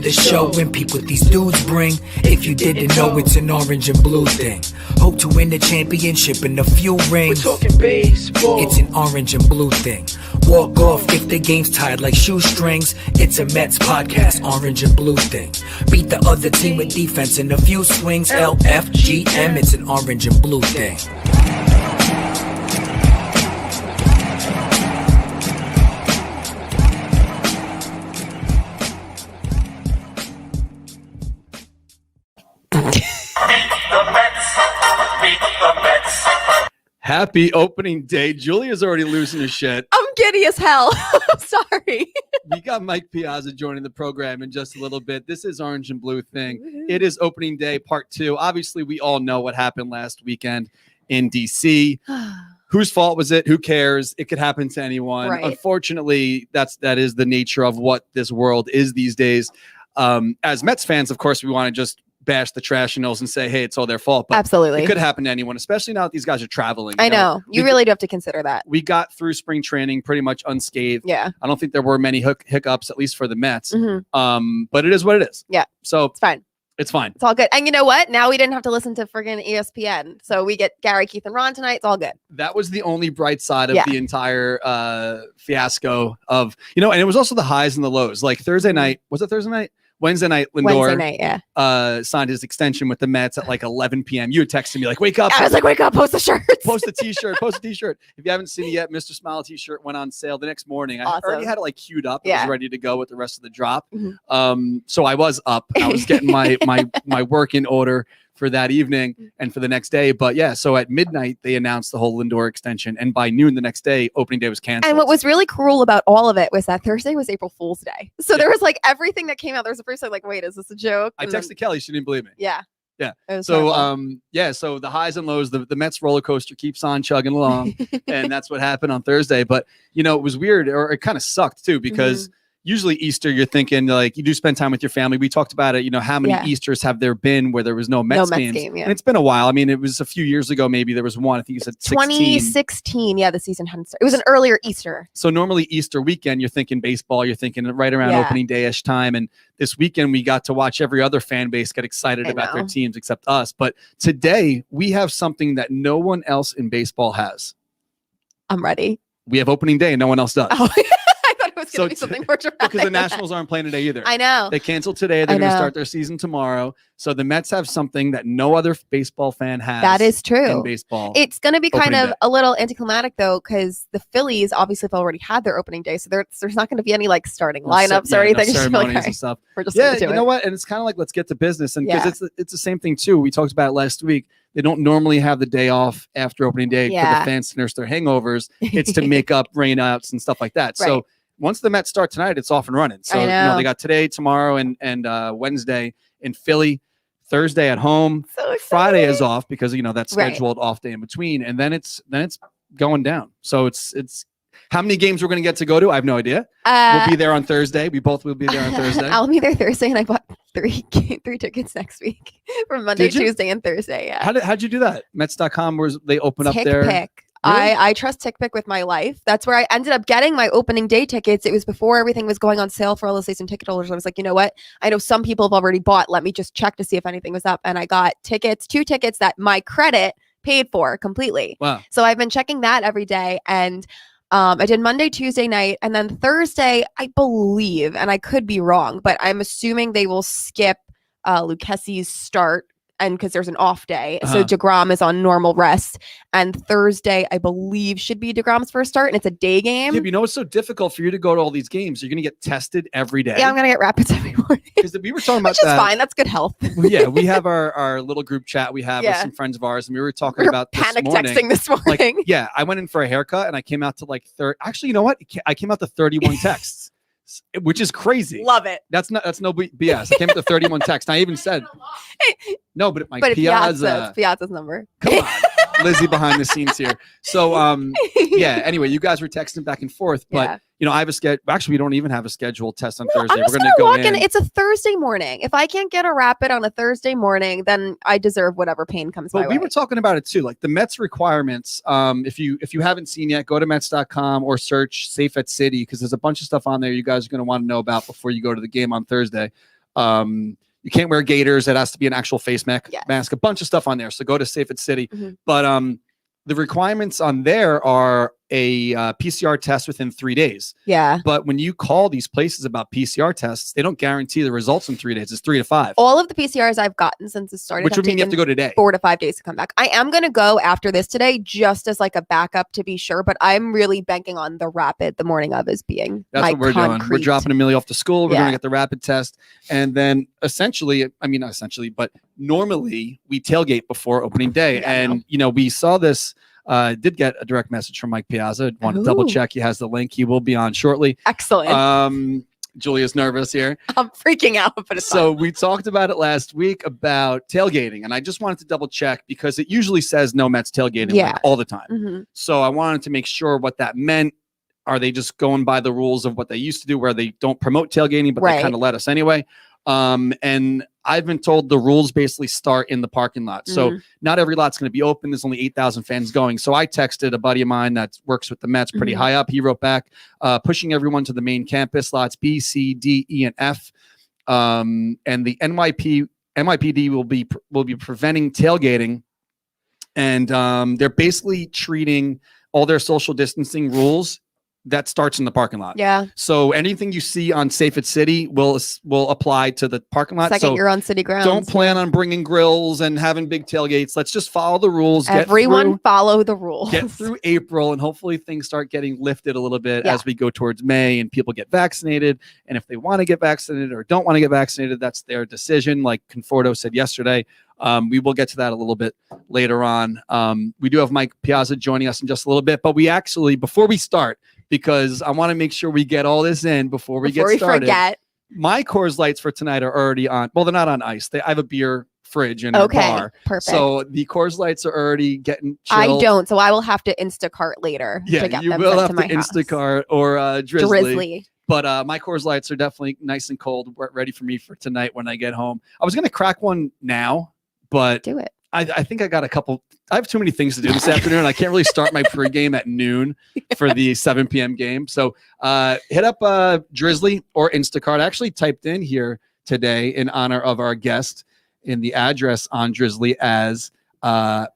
the show and peep what these dudes bring. If you didn't know, it's an orange and blue thing. Hope to win the championship and a few rings. We're talking baseball. It's an orange and blue thing. Walk off if the game's tied like shoestrings. It's a Mets podcast, orange and blue thing. Beat the other team with defense and a few swings. LFGM, it's an orange and blue thing. Happy opening day. Julia's already losing her shit. I'm giddy as hell. I'm sorry. We got Mike Piazza joining the program in just a little bit. This is Orange and Blue Thing. It is opening day part 2. Obviously, we all know what happened last weekend in D.C. Whose fault was it? Who cares? It could happen to anyone. Right. Unfortunately, that is the nature of what this world is these days. As Mets fans, of course, we want to just bash the Trashionals and say, hey, it's all their fault. But absolutely, it could happen to anyone, especially now that these guys are traveling. I know. You really do have to consider that. We got through spring training pretty much unscathed. Yeah. I don't think there were many hiccups, at least for the Mets. But it is what it is. Yeah. So it's fine. It's fine. It's all good. And you know what? Now we didn't have to listen to friggin' ESPN. So we get Gary, Keith, and Ron tonight. It's all good. That was the only bright side of the entire fiasco of, and it was also the highs and the lows. Like Thursday night, was it Thursday night? Wednesday night, Lindor signed his extension with the Mets at like 11 p.m. You had texted me like, wake up. I was like, wake up, post the shirt. Post a t-shirt. If you haven't seen it yet, Mr. Smile t-shirt went on sale the next morning. I already had it like queued up. It was ready to go with the rest of the drop. So I was up. I was getting my work in order for that evening and for the next day. But yeah, so at midnight, they announced the whole Lindor extension. And by noon the next day, opening day was canceled. And what was really cruel about all of it was that Thursday was April Fool's Day. So there was like everything that came out. There was the first time like, wait, is this a joke? I texted Kelly. She didn't believe me. Yeah. Yeah. So, so the highs and lows, the Mets roller coaster keeps on chugging along. And that's what happened on Thursday. But, it was weird, or it kind of sucked too, because usually Easter, you're thinking like you do spend time with your family. We talked about it, how many Easters have there been where there was no Mets games? And it's been a while. I mean, it was a few years ago. Maybe there was one. I think you said 2016. Yeah, the season hadn't started. It was an earlier Easter. So normally Easter weekend, you're thinking baseball. You're thinking right around opening day-ish time. And this weekend, we got to watch every other fan base get excited about their teams except us. But today, we have something that no one else in baseball has. I'm ready. We have opening day and no one else does. Oh. It's going to be something more dramatic. Because the Nationals aren't playing today either. I know. They canceled today. They're going to start their season tomorrow. So the Mets have something that no other baseball fan has. That is true. In baseball. It's going to be kind of a little anticlimactic though, because the Phillies obviously have already had their opening day. So there's not going to be any like starting lineups or anything. No ceremonies and stuff. We're just you know what? And it's kind of like, let's get to business. And because it's the same thing too. We talked about it last week. They don't normally have the day off after opening day for the fans to nurse their hangovers. It's to make up rainouts and stuff like that. Right. So once the Mets start tonight, it's off and running. So they got today, tomorrow, and Wednesday in Philly, Thursday at home. So Friday is off because that's scheduled off day in between, and then it's going down. So it's how many games we're going to get to go to? I have no idea. We'll be there on Thursday. We both will be there on Thursday. I'll be there Thursday, and I bought three tickets next week for Monday, Tuesday, and Thursday. Yeah. How'd you do that? Mets.com, where they open up their pick. Really? I trust TickPick with my life. That's where I ended up getting my opening day tickets. It was before everything was going on sale for all the season ticket holders. I was like, you know what? I know some people have already bought. Let me just check to see if anything was up. And I got two tickets that my credit paid for completely. Wow. So I've been checking that every day. And I did Monday, Tuesday night. And then Thursday, I believe, and I could be wrong, but I'm assuming they will skip Lucchese's start. And because there's an off day. So DeGrom is on normal rest. And Thursday, I believe, should be DeGrom's first start. And it's a day game. Yeah, it's so difficult for you to go to all these games. You're going to get tested every day. Yeah, I'm going to get rapids every morning. Because we were talking about that. Which is fine. That's good health. Yeah, we have our little group chat we have with some friends of ours. And we were talking about panic texting this morning. Like, I went in for a haircut and I came out to like Actually, you know what? I came out to 31 texts. Which is crazy. Love it. That's no BS. I came up to 31 text. I even said no, but Piazza's number. Come on, Lizzie behind the scenes here. So anyway, you guys were texting back and forth, but I have a schedule. Actually, we don't even have a scheduled test on Thursday. We're gonna go in. It's a Thursday morning. If I can't get a rapid on a Thursday morning, then I deserve whatever pain comes my way. We were talking about it too, like the Mets requirements. If you haven't seen yet, go to Mets.com or search Safe at Citi because there's a bunch of stuff on there you guys are going to want to know about before you go to the game on Thursday. You can't wear gaiters. It has to be an actual face mask, a bunch of stuff on there. So go to Safe at Citi. But the requirements on there are a PCR test within 3 days. Yeah. But when you call these places about PCR tests, they don't guarantee the results in 3 days. It's 3 to 5. All of the PCRs I've gotten since it started, which would mean you have to go today. 4 to 5 days to come back. I am going to go after this today, just as like a backup to be sure. But I'm really banking on the rapid the morning of as being that's my what we're concrete. doing. We're dropping Amelia off to school. We're going to get the rapid test, and then not essentially, but normally we tailgate before opening day, and we saw this. Did get a direct message from Mike Piazza. Want to double check. He has the link. He will be on shortly. Excellent. Julia's nervous here. I'm freaking out. But it's so we talked about it last week about tailgating, and I just wanted to double check because it usually says no Mets tailgating all the time. So I wanted to make sure what that meant. Are they just going by the rules of what they used to do, where they don't promote tailgating, but they kind of let us anyway? And I've been told the rules basically start in the parking lot. So not every lot's going to be open. There's only 8,000 fans going. So I texted a buddy of mine that works with the Mets pretty high up. He wrote back, pushing everyone to the main campus, lots B, C, D, E, and F. And the NYPD will be preventing tailgating. And they're basically treating all their social distancing rules that starts in the parking lot. Yeah. So anything you see on Safe at Citi will apply to the parking lot. Second you're on city grounds. Don't plan on bringing grills and having big tailgates. Let's just follow the rules. Everyone follow the rules. Get through April, and hopefully things start getting lifted a little bit as we go towards May and people get vaccinated. And if they want to get vaccinated or don't want to get vaccinated, that's their decision. Like Conforto said yesterday. We will get to that a little bit later on. We do have Mike Piazza joining us in just a little bit, but we actually, before we start, because I want to make sure we get all this in before we get started. Forget. My Coors Lights for tonight are already on. Well, they're not on ice. I have a beer fridge in our bar. Perfect. So the Coors Lights are already getting chilled. I don't, so I will have to Instacart later. Yeah, to get you them will sent have to to my house. Instacart or Drizly. But my Coors Lights are definitely nice and cold, ready for me for tonight when I get home. I was going to crack one now, but do it. I think I got a couple. I have too many things to do this afternoon. I can't really start my pregame at noon for the 7 p.m. game. So hit up Drizly or Instacart. I actually typed in here today in honor of our guest in the address on Drizly as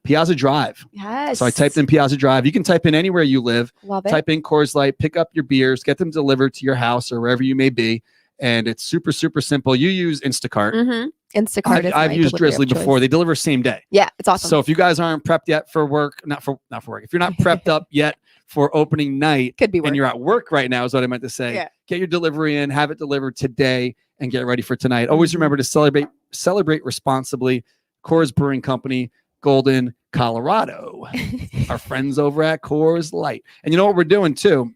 Piazza Drive. Yes. So I typed in Piazza Drive. You can type in anywhere you live. Love it. Type in Coors Light, pick up your beers, get them delivered to your house or wherever you may be. And it's super, super simple. You use Instacart. Instacart. I've used Drizly before. They deliver same day. Yeah, it's awesome. So if you guys aren't prepped yet for work, not for work. If you're not prepped up yet for opening night, could be work. And you're at work right now, is what I meant to say. Yeah. Get your delivery in, have it delivered today, and get ready for tonight. Always remember to celebrate responsibly. Coors Brewing Company, Golden, Colorado. Our friends over at Coors Light. And you know what we're doing too?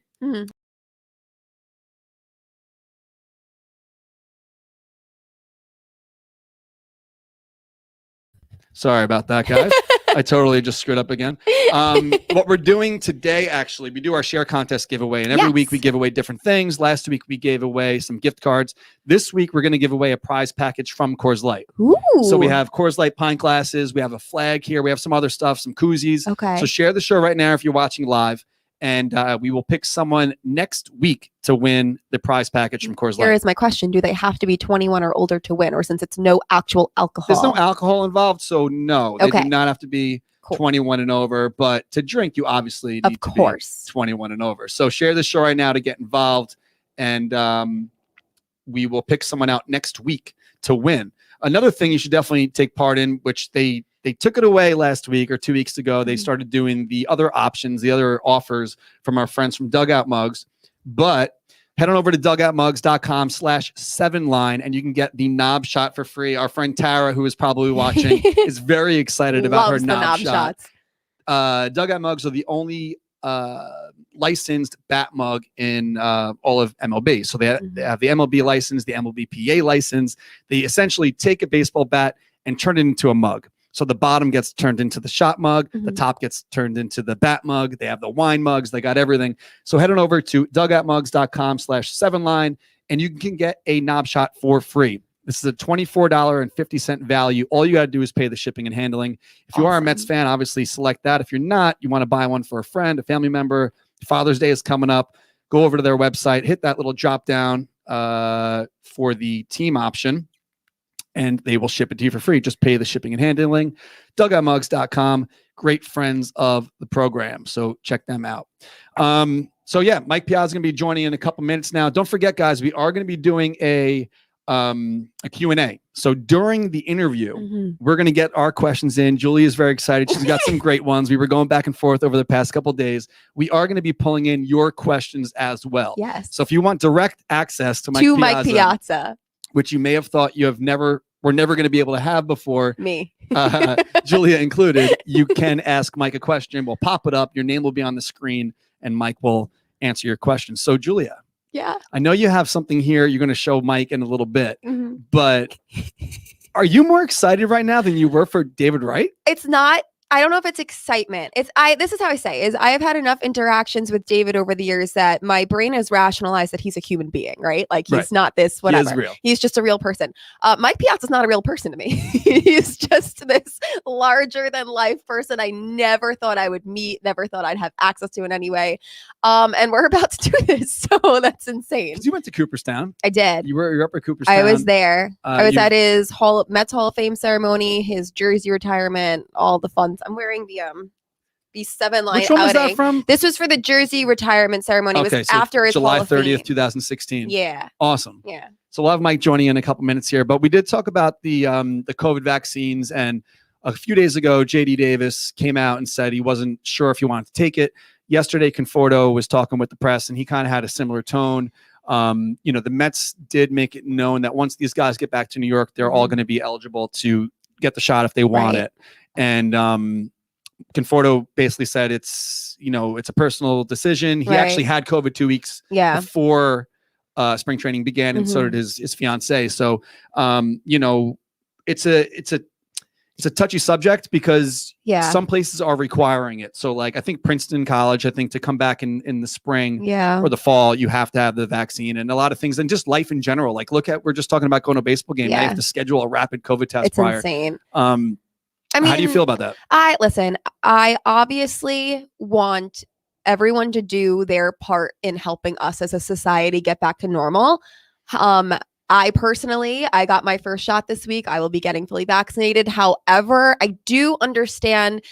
Sorry about that, guys. I totally just screwed up again. What we're doing today, actually, we do our share contest giveaway. And every week we give away different things. Last week we gave away some gift cards. This week we're going to give away a prize package from Coors Light. Ooh. So we have Coors Light pint glasses. We have a flag here. We have some other stuff, some koozies. Okay. So share the show right now if you're watching live. And we will pick someone next week to win the prize package from Coors Light. Here is my question. Do they have to be 21 or older to win? Or since it's no actual alcohol? There's no alcohol involved, so no. They do not have to be 21 and over. But to drink, you obviously need to be 21 and over. So share the show right now to get involved. And we will pick someone out next week to win. Another thing you should definitely take part in, which they took it away last week or 2 weeks ago. They started doing the other options, the other offers from our friends from Dugout Mugs. But head on over to dugoutmugs.com/7line and you can get the knob shot for free. Our friend Tara, who is probably watching, is very excited about her knob shot. Dugout Mugs are the only licensed bat mug in all of MLB. So they have the MLB license, the MLBPA license. They essentially take a baseball bat and turn it into a mug. So the bottom gets turned into the shot mug. The top gets turned into the bat mug. They have the wine mugs. They got everything. So head on over to dugoutmugs.com/7line and you can get a knob shot for free. This is a $24.50 value. All you got to do is pay the shipping and handling. If you are a Mets fan, obviously select that. If you're not, you want to buy one for a friend, a family member. Father's Day is coming up. Go over to their website, hit that little drop down for the team option. and they will ship it to you for free. Just pay the shipping and handling. Dugoutmugs.com. Great friends of the program. So check them out. So yeah, Mike Piazza is going to be joining in a couple minutes now. Don't forget, guys, we are going to be doing a Q&A. So during the interview, we're going to get our questions in. Julie is very excited. She's got some great ones. We were going back and forth over the past couple of days. We are going to be pulling in your questions as well. Yes. So if you want direct access to Mike Piazza, which you may have thought were never going to be able to have before, me, Julia included, you can ask Mike a question. We'll pop it up. Your name will be on the screen, and Mike will answer your question. So, Julia, I know you have something here you're going to show Mike in a little bit, but are you more excited right now than you were for David Wright? It's not. I don't know if it's excitement. This is how I say is I have had enough interactions with David over the years that my brain has rationalized that he's a human being, right? Like he's not this, whatever. He is real. He's just a real person. Mike Piazza's not a real person to me. He's just this larger than life person I never thought I would meet, never thought I'd have access to in any way. And we're about to do this. So that's insane. You went to Cooperstown. I did. You're up at Cooperstown. I was there. I was at his Mets Hall of Fame ceremony, his jersey retirement, all the fun. I'm wearing the 7-line Which one was outing. that from? This was for the jersey retirement ceremony. Okay, it was after his July Hall of 30th, Fame. 2016. Yeah. Awesome. Yeah. So we'll have Mike joining in a couple minutes here, but we did talk about the COVID vaccines, and a few days ago, JD Davis came out and said he wasn't sure if he wanted to take it. Yesterday, Conforto was talking with the press, and he kind of had a similar tone. The Mets did make it known that once these guys get back to New York, they're all going to be eligible to get the shot if they want it. And Conforto basically said it's a personal decision. He actually had COVID 2 weeks before spring training began, and so did his fiance. So it's a touchy subject because some places are requiring it. So like I think Princeton College, to come back in the spring or the fall, you have to have the vaccine, and a lot of things, and just life in general. Like we're just talking about going to a baseball game. They have to schedule a rapid COVID test prior. It's insane. I mean, how do you feel about that? I obviously want everyone to do their part in helping us as a society get back to normal. I personally, I got my first shot this week. I will be getting fully vaccinated. However, I do understand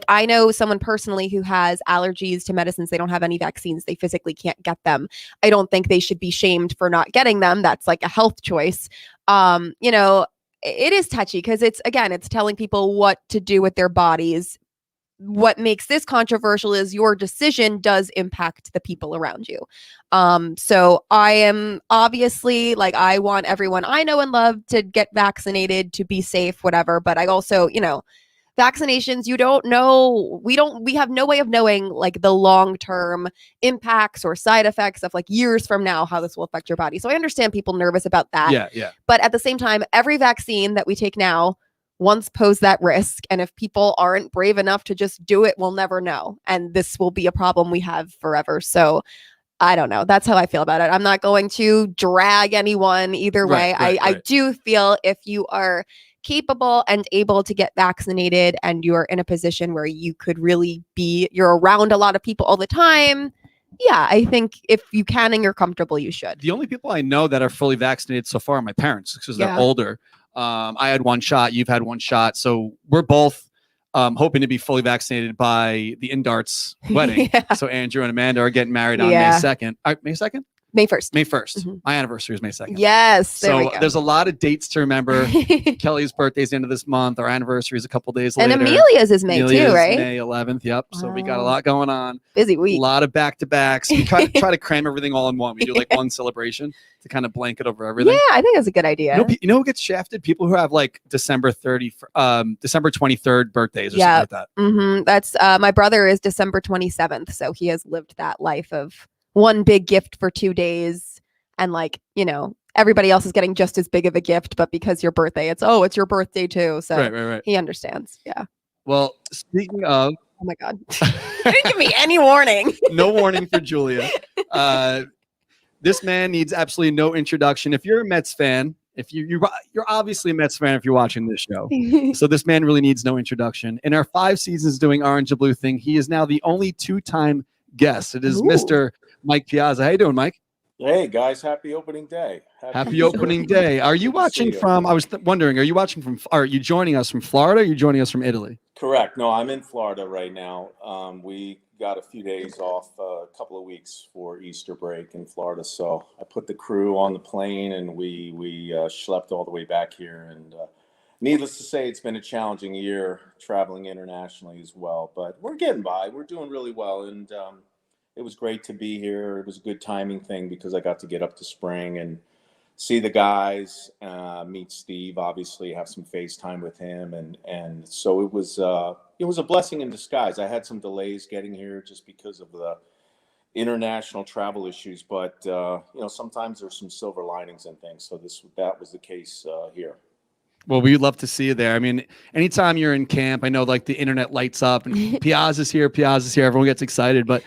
I know someone personally who has allergies to medicines. They don't have any vaccines. They physically can't get them. I don't think they should be shamed for not getting them. That's like a health choice. It is touchy because it's telling people what to do with their bodies. What makes this controversial is your decision does impact the people around you. So I am obviously I want everyone I know and love to get vaccinated, to be safe, whatever. But I also, vaccinations, you don't know. We have no way of knowing the long-term impacts or side effects of years from now, how this will affect your body. So I understand people nervous about that. Yeah. But at the same time, every vaccine that we take now once pose that risk. And if people aren't brave enough to just do it, we'll never know. And this will be a problem we have forever. So I don't know. That's how I feel about it. I'm not going to drag anyone either way. I do feel if you are capable and able to get vaccinated and you're in a position where you could really you're around a lot of people all the time. Yeah, I think if you can and you're comfortable, you should. The only people I know that are fully vaccinated so far are my parents because they're older. I had one shot. You've had one shot. So we're both hoping to be fully vaccinated by the Indarts wedding. So Andrew and Amanda are getting married on May 2nd. May 2nd? May 1st. May 1st. My anniversary is May 2nd. Yes. So there's a lot of dates to remember. Kelly's birthday's the end of this month. Our anniversary is a couple days later. And Amelia's is May too, right? May 11th. Yep. So we got a lot going on. Busy week. A lot of back-to-backs. We try to cram everything all in one. We do one celebration to kind of blanket over everything. Yeah, I think that's a good idea. You know who gets shafted? People who have December 23rd birthdays or something like that. That's my brother is December 27th. So he has lived that life of one big gift for 2 days. And everybody else is getting just as big of a gift, but because your birthday, it's your birthday too. So right. He understands. Yeah. Well, speaking of, oh my God, didn't give me any warning. No warning for Julia. This man needs absolutely no introduction. If you're a Mets fan, you're obviously a Mets fan if you're watching this show. So this man really needs no introduction. In our 5 seasons doing Orange and Blue thing, he is now the only 2-time guest. It is Mr. Mike Piazza. How you doing, Mike? Hey guys, happy opening day. Happy opening day. Are you watching from, I was wondering, are you watching from, are you joining us from Florida? Or are you joining us from Italy? Correct. No, I'm in Florida right now. We got a few days off, a couple of weeks for Easter break in Florida. So I put the crew on the plane and we schlepped all the way back here. And needless to say, it's been a challenging year traveling internationally as well. But we're getting by. We're doing really well. And it was great to be here. It was a good timing thing because I got to get up to spring and see the guys, meet Steve, obviously have some FaceTime with him. And so it was a blessing in disguise. I had some delays getting here just because of the international travel issues, but sometimes there's some silver linings and things. So that was the case here. Well, we'd love to see you there. I mean, anytime you're in camp, I know like the internet lights up and Piazza's here, everyone gets excited. But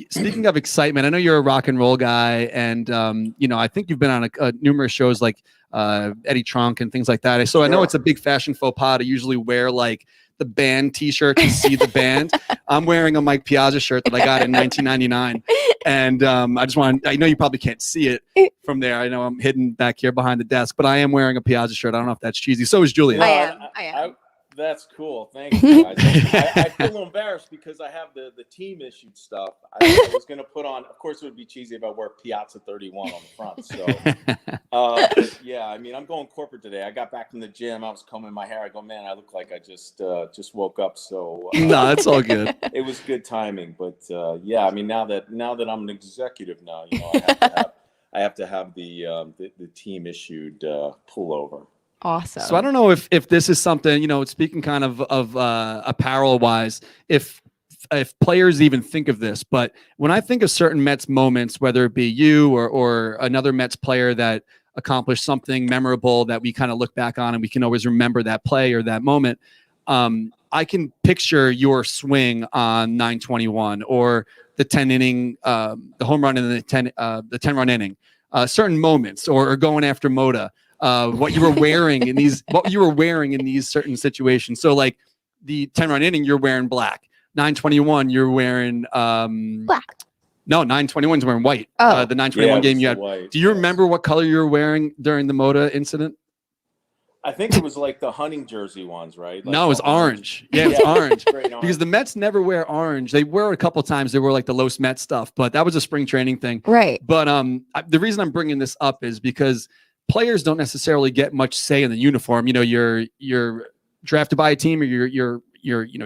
speaking of excitement, I know you're a rock and roll guy, and I think you've been on numerous shows like Eddie Trunk and things like that. So I know it's a big fashion faux pas to usually wear like the band t-shirt to see the band. I'm wearing a Mike Piazza shirt that I got in 1999. And I know you probably can't see it from there. I know I'm hidden back here behind the desk, but I am wearing a Piazza shirt. I don't know if that's cheesy. So is Julia. I am. That's cool. Thank you, guys. I feel a little embarrassed because I have the team issued stuff. I was going to put on, of course, it would be cheesy if I wear Piazza 31 on the front. So, yeah, I mean, I'm going corporate today. I got back from the gym. I was combing my hair. I go, man, I look like I just woke up. So, no, it's all good. It was good timing. But yeah, I mean, now that I'm an executive now, I have to have the team issued pullover. Awesome. So I don't know if this is something, speaking kind of apparel wise, if players even think of this, but when I think of certain Mets moments, whether it be you or another Mets player that accomplished something memorable that we kind of look back on and we can always remember that play or that moment, I can picture your swing on 9/21 or the 10-inning, the home run in the 10-run inning, certain moments or going after Moda. What you were wearing in these certain situations. So like the 10-run inning, you're wearing black. 9/21, you're wearing black. No, 9/21's wearing white. Oh. The 9/21 game you had. White, do you remember what color you were wearing during the Moda incident? I think it was like the hunting jersey ones, right? Like no, it was orange. Yeah, it was orange. Because the Mets never wear orange. They wear a couple times. They were like the Los Mets stuff, but that was a spring training thing. Right. But the reason I'm bringing this up is because players don't necessarily get much say in the uniform. You're drafted by a team or you're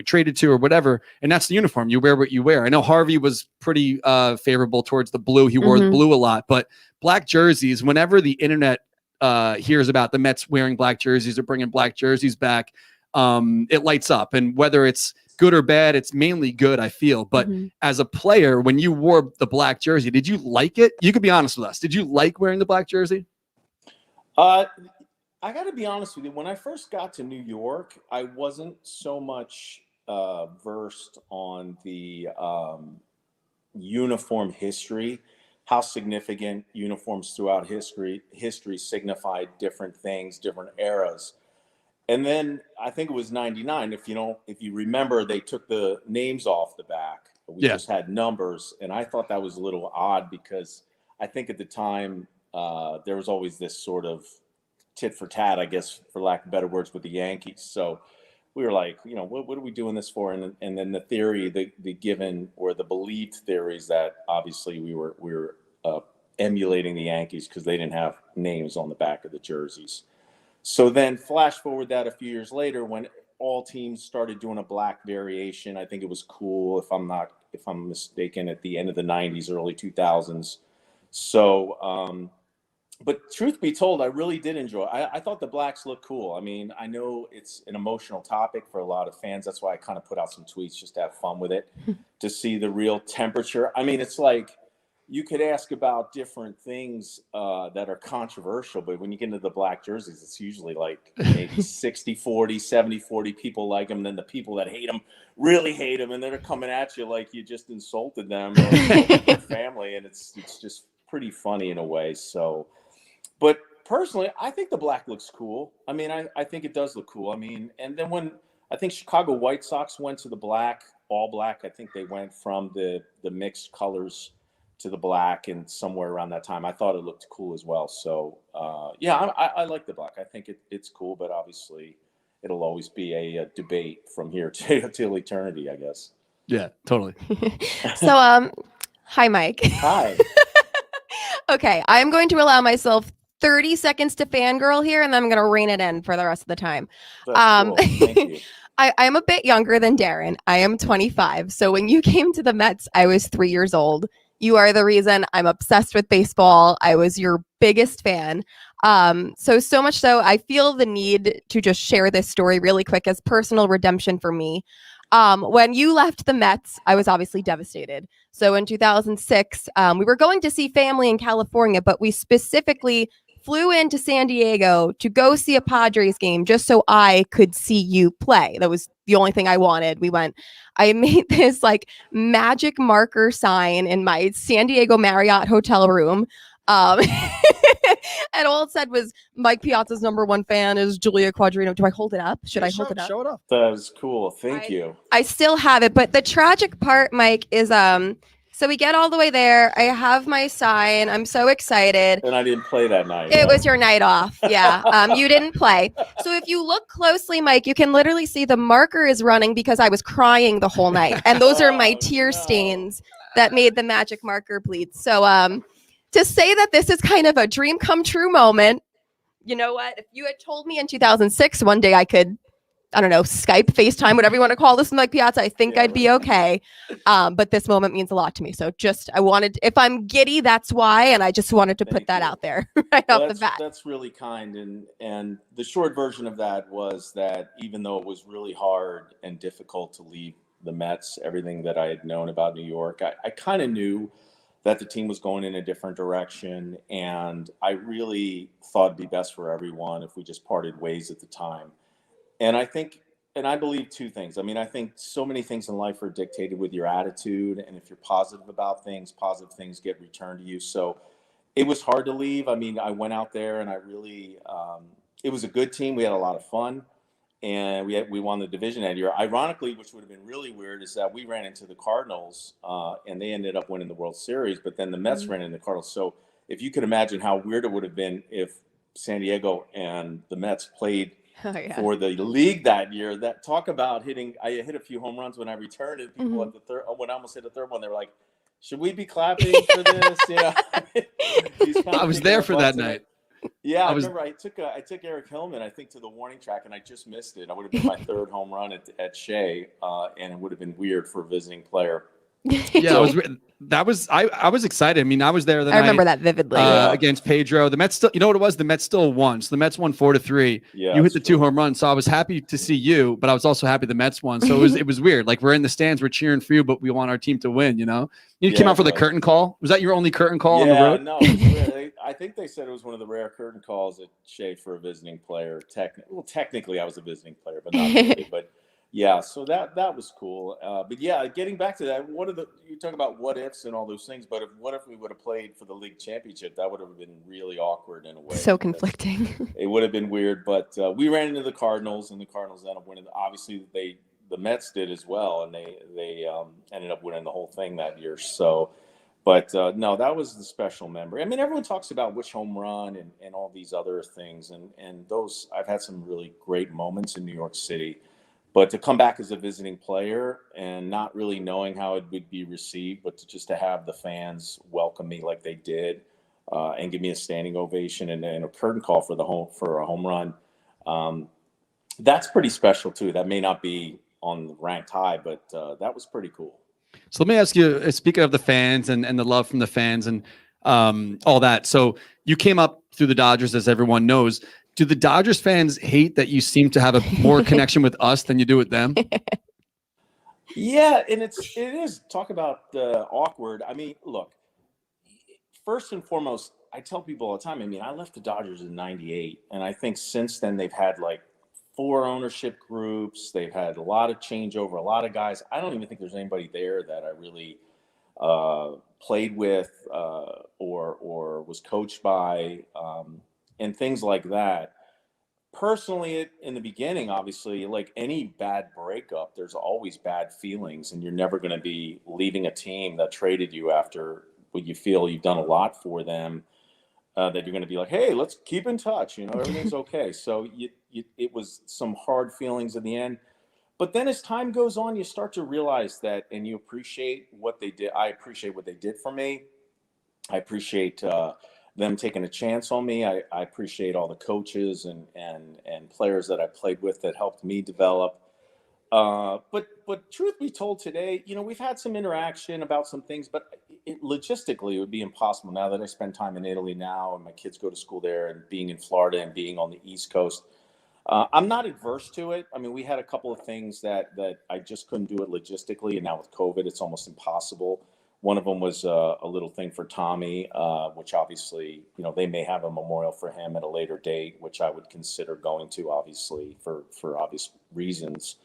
traded to or whatever, and that's the uniform. You wear what you wear. I know Harvey was pretty favorable towards the blue. He wore the blue a lot, but black jerseys, whenever the internet hears about the Mets wearing black jerseys or bringing black jerseys back, it lights up. And whether it's good or bad, it's mainly good, I feel. But as a player, when you wore the black jersey, did you like it? You could be honest with us. Did you like wearing the black jersey? I got to be honest with you. When I first got to New York, I wasn't so much versed on the uniform history, how significant uniforms throughout history signified different things, different eras. And then I think it was 99. If you remember, they took the names off the back. We just had numbers. And I thought that was a little odd because I think at the time, there was always this sort of tit for tat, I guess, for lack of better words, with the Yankees. So we were like, what are we doing this for? And then the theory, the given or the believed theories that obviously we were emulating the Yankees because they didn't have names on the back of the jerseys. So then flash forward that a few years later when all teams started doing a black variation. I think it was cool, if I'm mistaken, at the end of the 90s, early 2000s. So, but truth be told, I really did enjoy it. I thought the blacks looked cool. I mean, I know it's an emotional topic for a lot of fans. That's why I kind of put out some tweets just to have fun with it, to see the real temperature. I mean, it's like you could ask about different things that are controversial, but when you get into the black jerseys, it's usually like maybe 60-40, 70-40 people like them. Then the people that hate them really hate them, and they're coming at you like you just insulted them or their family, and it's just pretty funny in a way. So. But personally, I think the black looks cool. I mean, I think it does look cool. I mean, and then when I think Chicago White Sox went to the black, all black, I think they went from the mixed colors to the black, and somewhere around that time, I thought it looked cool as well. So yeah, I like the black. I think it's cool, but obviously it'll always be a debate from here till eternity, I guess. Yeah, totally. So, hi, Mike. Hi. Okay, I'm going to allow myself 30 seconds to fangirl here, and then I'm going to rein it in for the rest of the time. That's cool. Thank you. I'm a bit younger than Darren. I am 25. So when you came to the Mets, I was 3 years old. You are the reason I'm obsessed with baseball. I was your biggest fan. So much so, I feel the need to just share this story really quick as personal redemption for me. When you left the Mets, I was obviously devastated. So in 2006, we were going to see family in California, but we specifically flew into San Diego to go see a Padres game just so I could see you play. That was the only thing I wanted. I made this like magic marker sign in my San Diego Marriott hotel room. And all it said was, Mike Piazza's #1 fan is Julia Quadrino. Do I hold it up? Should I hold it up? Show it up. That was cool. Thank you. I still have it, but the tragic part, Mike, is so we get all the way there. I have my sign. I'm so excited. And I didn't play that night. It was your night off. Yeah. You didn't play. So if you look closely, Mike, you can literally see the marker is running because I was crying the whole night. And those are my tear stains that made the magic marker bleed. So to say that this is kind of a dream come true moment, you know what? If you had told me in 2006 one day I could, I don't know, Skype, FaceTime, whatever you want to call this, like Piazza, I think I'd be okay. But this moment means a lot to me. So if I'm giddy, that's why. And I just wanted to put that out there right off the bat. That's really kind. And the short version of that was that even though it was really hard and difficult to leave the Mets, everything that I had known about New York, I kind of knew that the team was going in a different direction. And I really thought it'd be best for everyone if we just parted ways at the time. And I believe two things. I mean, I think so many things in life are dictated with your attitude. And if you're positive about things, positive things get returned to you. So it was hard to leave. I mean, I went out there and I really, it was a good team. We had a lot of fun. And we won the division that year. Ironically, which would have been really weird, is that we ran into the Cardinals and they ended up winning the World Series. But then the Mets ran into the Cardinals. So if you could imagine how weird it would have been if San Diego and the Mets played for the league that year. That talk about hitting. I hit a few home runs when I returned, and people at the third, when I almost hit the third one, they were like, "Should we be clapping for this?" You know, I was there for that night. Yeah, I remember I took Eric Hillman, I think, to the warning track, and I just missed it. I would have been my third home run at Shea, and it would have been weird for a visiting player. Yeah, I was excited. I mean, I was there the night. I remember that vividly. Against Pedro. The Mets still, you know what it was? The Mets still won. So the Mets won 4-3. Yeah, you hit the 2 home runs. So I was happy to see you, but I was also happy the Mets won. So it was weird. Like, we're in the stands, we're cheering for you, but we want our team to win, you know? You came out for the curtain call. Was that your only curtain call on the road? No, I think they said it was one of the rare curtain calls at Shea for a visiting player. Technically I was a visiting player, but not really. But yeah, so that was cool. But yeah, getting back to that, you talk about what ifs and all those things, but what if we would have played for the league championship? That would have been really awkward in a way. So conflicting. It would have been weird, but we ran into the Cardinals, and the Cardinals ended up winning. Obviously, the Mets did as well, and they ended up winning the whole thing that year. So, but no, that was the special memory. I mean, everyone talks about which home run and all these other things, and those, I've had some really great moments in New York City. But to come back as a visiting player and not really knowing how it would be received, but to have the fans welcome me like they did and give me a standing ovation and a curtain call for a home run, that's pretty special too. That may not be on the ranked high, but that was pretty cool. So let me ask you, speaking of the fans and the love from the fans and all that. So you came up through the Dodgers, as everyone knows. Do the Dodgers fans hate that you seem to have a more connection with us than you do with them? Yeah, and it is. Talk about awkward. I mean, look, first and foremost, I tell people all the time, I mean, I left the Dodgers in '98, and I think since then they've had like 4 ownership groups. They've had a lot of changeover, a lot of guys. I don't even think there's anybody there that I really played with or was coached by. And things like that. Personally, in the beginning, obviously, like any bad breakup, there's always bad feelings, and you're never going to be leaving a team that traded you after you feel you've done a lot for them, that you're going to be like, hey, let's keep in touch. Everything's okay. So it was some hard feelings in the end. But then as time goes on, you start to realize that, and you appreciate what they did. I appreciate what they did for me. I appreciate them taking a chance on me. I appreciate all the coaches and players that I played with that helped me develop. But truth be told, today, we've had some interaction about some things, but logistically, it would be impossible now that I spend time in Italy now, and my kids go to school there, and being in Florida and being on the East Coast. I'm not adverse to it. I mean, we had a couple of things that I just couldn't do it logistically, and now with COVID, it's almost impossible. One of them was a little thing for Tommy, which obviously, they may have a memorial for him at a later date, which I would consider going to, obviously, for obvious reasons.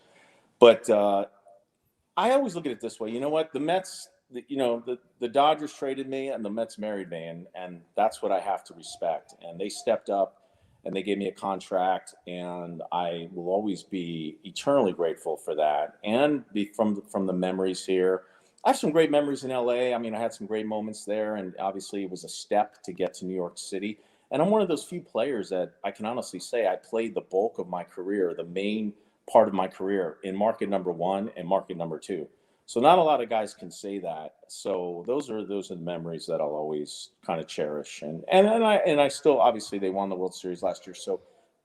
But I always look at it this way. You know what? The Mets, the Dodgers traded me, and the Mets married me, and that's what I have to respect. And they stepped up, and they gave me a contract, and I will always be eternally grateful for that. And from the memories here, I have some great memories in LA. I mean, I had some great moments there, and obviously it was a step to get to New York City. And I'm one of those few players that I can honestly say I played the bulk of my career, the main part of my career, in market number 1 and market number 2. So not a lot of guys can say that. So those are the memories that I'll always kind of cherish. And I still, obviously, they won the World Series last year. So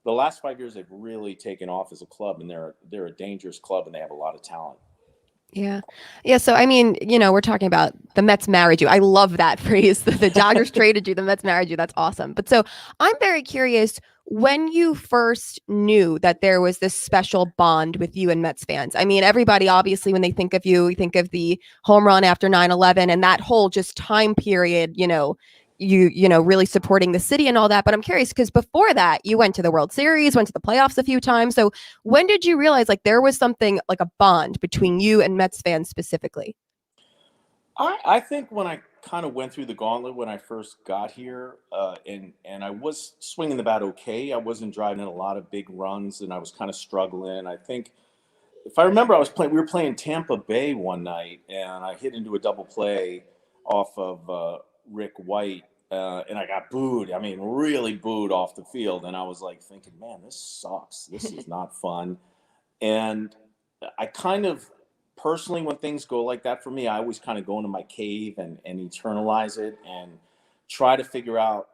the last 5 years they've really taken off as a club, and they're a dangerous club, and they have a lot of talent. Yeah. Yeah. So, I mean, we're talking about the Mets married you. I love that phrase. The Dodgers traded you, the Mets married you. That's awesome. But so I'm very curious, when you first knew that there was this special bond with you and Mets fans. I mean, everybody, obviously, when they think of you think of the home run after 9/11 and that whole just time period, you really supporting the city and all that. But I'm curious because before that, you went to the World Series, went to the playoffs a few times. So when did you realize like there was something like a bond between you and Mets fans specifically? I think when I kind of went through the gauntlet when I first got here, and I was swinging the bat okay. I wasn't driving in a lot of big runs, and I was kind of struggling. I think, if I remember, we were playing Tampa Bay one night, and I hit into a double play off of Rick White, and I got booed. I mean, really booed off the field, and I was like thinking, man, this sucks. This is not fun. And I kind of, personally, when things go like that for me, I always kind of go into my cave and internalize it and try to figure out.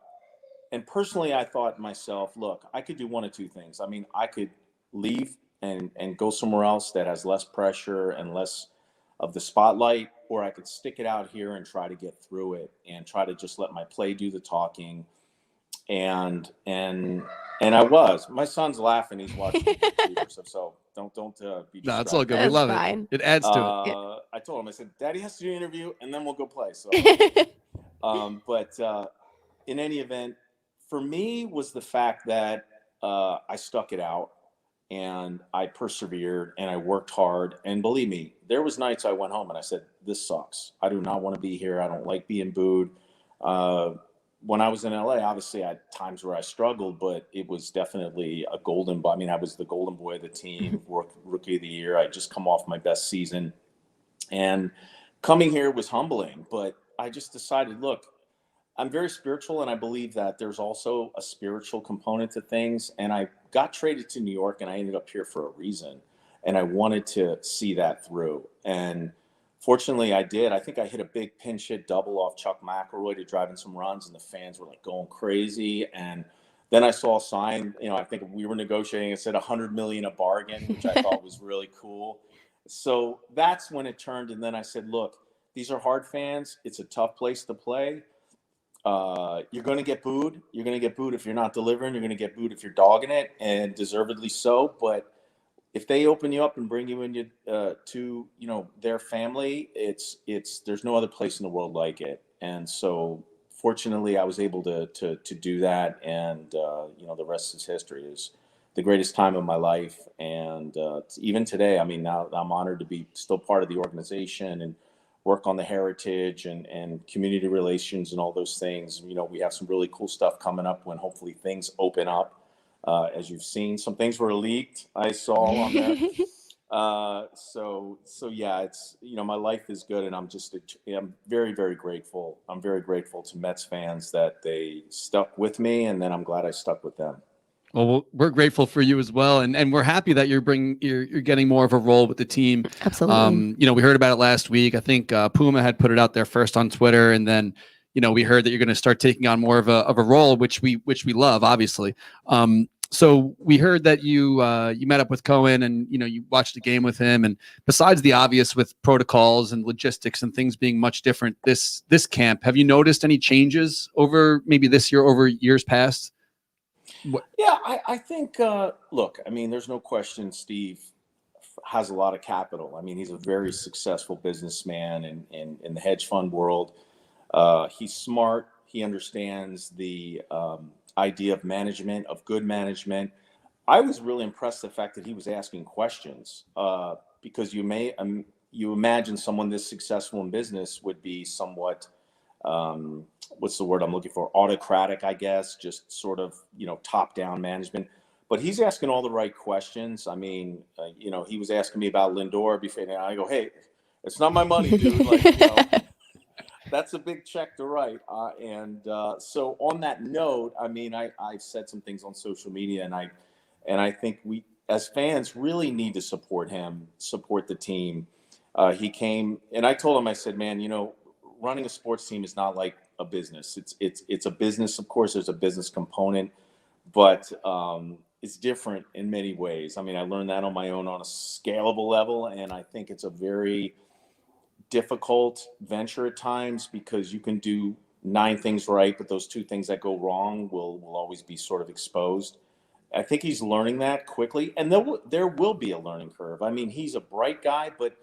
And personally, I thought to myself, look, I could do one of two things. I mean, I could leave and go somewhere else that has less pressure and less of the spotlight, or I could stick it out here and try to get through it and try to just let my play do the talking. And I was. My son's laughing. He's watching so don't be distracted. No, it's all good. We love it. It adds to it. I told him, I said, Daddy has to do an interview, and then we'll go play. So, but in any event, for me was the fact that I stuck it out, and I persevered, and I worked hard. And believe me, there was nights I went home and I said, this sucks. I do not want to be here. I don't like being booed. When I was in LA, obviously I had times where I struggled, but it was definitely a golden boy. I mean, I was the golden boy of the team, rookie of the year. I just come off my best season, and coming here was humbling, but I just decided, look, I'm very spiritual, and I believe that there's also a spiritual component to things. And I got traded to New York, and I ended up here for a reason. And I wanted to see that through. And fortunately, I did. I think I hit a big pinch hit double off Chuck McElroy to drive in some runs, and the fans were like going crazy. And then I saw a sign, I think we were negotiating. It said $100 million a bargain, which I thought was really cool. So that's when it turned. And then I said, look, these are hard fans. It's a tough place to play. You're going to get booed. You're going to get booed if you're not delivering. You're going to get booed if you're dogging it, and deservedly so. But if they open you up and bring you into to their family, there's no other place in the world like it. And so, fortunately, I was able to do that, and the rest is history. Is the greatest time of my life, and even today, I mean, now I'm honored to be still part of the organization and work on the heritage and community relations and all those things. We have some really cool stuff coming up when hopefully things open up. As you've seen, some things were leaked, I saw on there. So yeah, it's, my life is good, and I'm very, very grateful. I'm very grateful to Mets fans that they stuck with me, and then I'm glad I stuck with them. Well, we're grateful for you as well, and we're happy that you're getting more of a role with the team. Absolutely. We heard about it last week. I think Puma had put it out there first on Twitter, and then we heard that you're going to start taking on more of a role, which we love, obviously. So we heard that you met up with Cohen, and you watched a game with him. And besides the obvious with protocols and logistics and things being much different this camp, have you noticed any changes over maybe this year over years past? Yeah, I think. Look, I mean, there's no question. Steve has a lot of capital. I mean, he's a very successful businessman in the hedge fund world. He's smart. He understands the idea of management, of good management. I was really impressed the fact that he was asking questions, because you imagine someone this successful in business would be somewhat, what's the word I'm looking for? Autocratic, I guess, just sort of, top-down management. But he's asking all the right questions. I mean, he was asking me about Lindor before, and I go, hey, it's not my money, dude. Like, that's a big check to write. So on that note, I mean, I've said some things on social media, and I think we, as fans, really need to support him, support the team. He came, and I told him, I said, man, running a sports team is not like a business. It's a business. Of course, there's a business component, but it's different in many ways. I mean, I learned that on my own on a scalable level, and I think it's a very difficult venture at times, because you can do 9 things right, but those 2 things that go wrong will always be sort of exposed. I think he's learning that quickly, and there will be a learning curve. I mean, he's a bright guy, but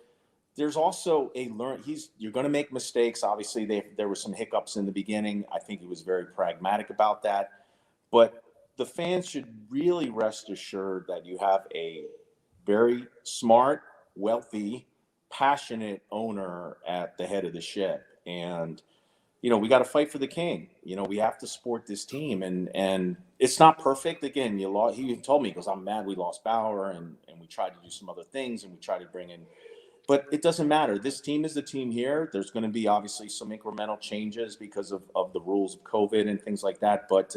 there's also you're going to make mistakes. Obviously, there were some hiccups in the beginning. I think he was very pragmatic about that, but the fans should really rest assured that you have a very smart, wealthy, passionate owner at the head of the ship. And we got to fight for the king. We have to support this team, and it's not perfect. Again, he told me, he goes, I'm mad we lost Bauer, and we tried to do some other things, and we tried to bring in, but it doesn't matter. This team is the team here. There's going to be obviously some incremental changes because of the rules of COVID and things like that, but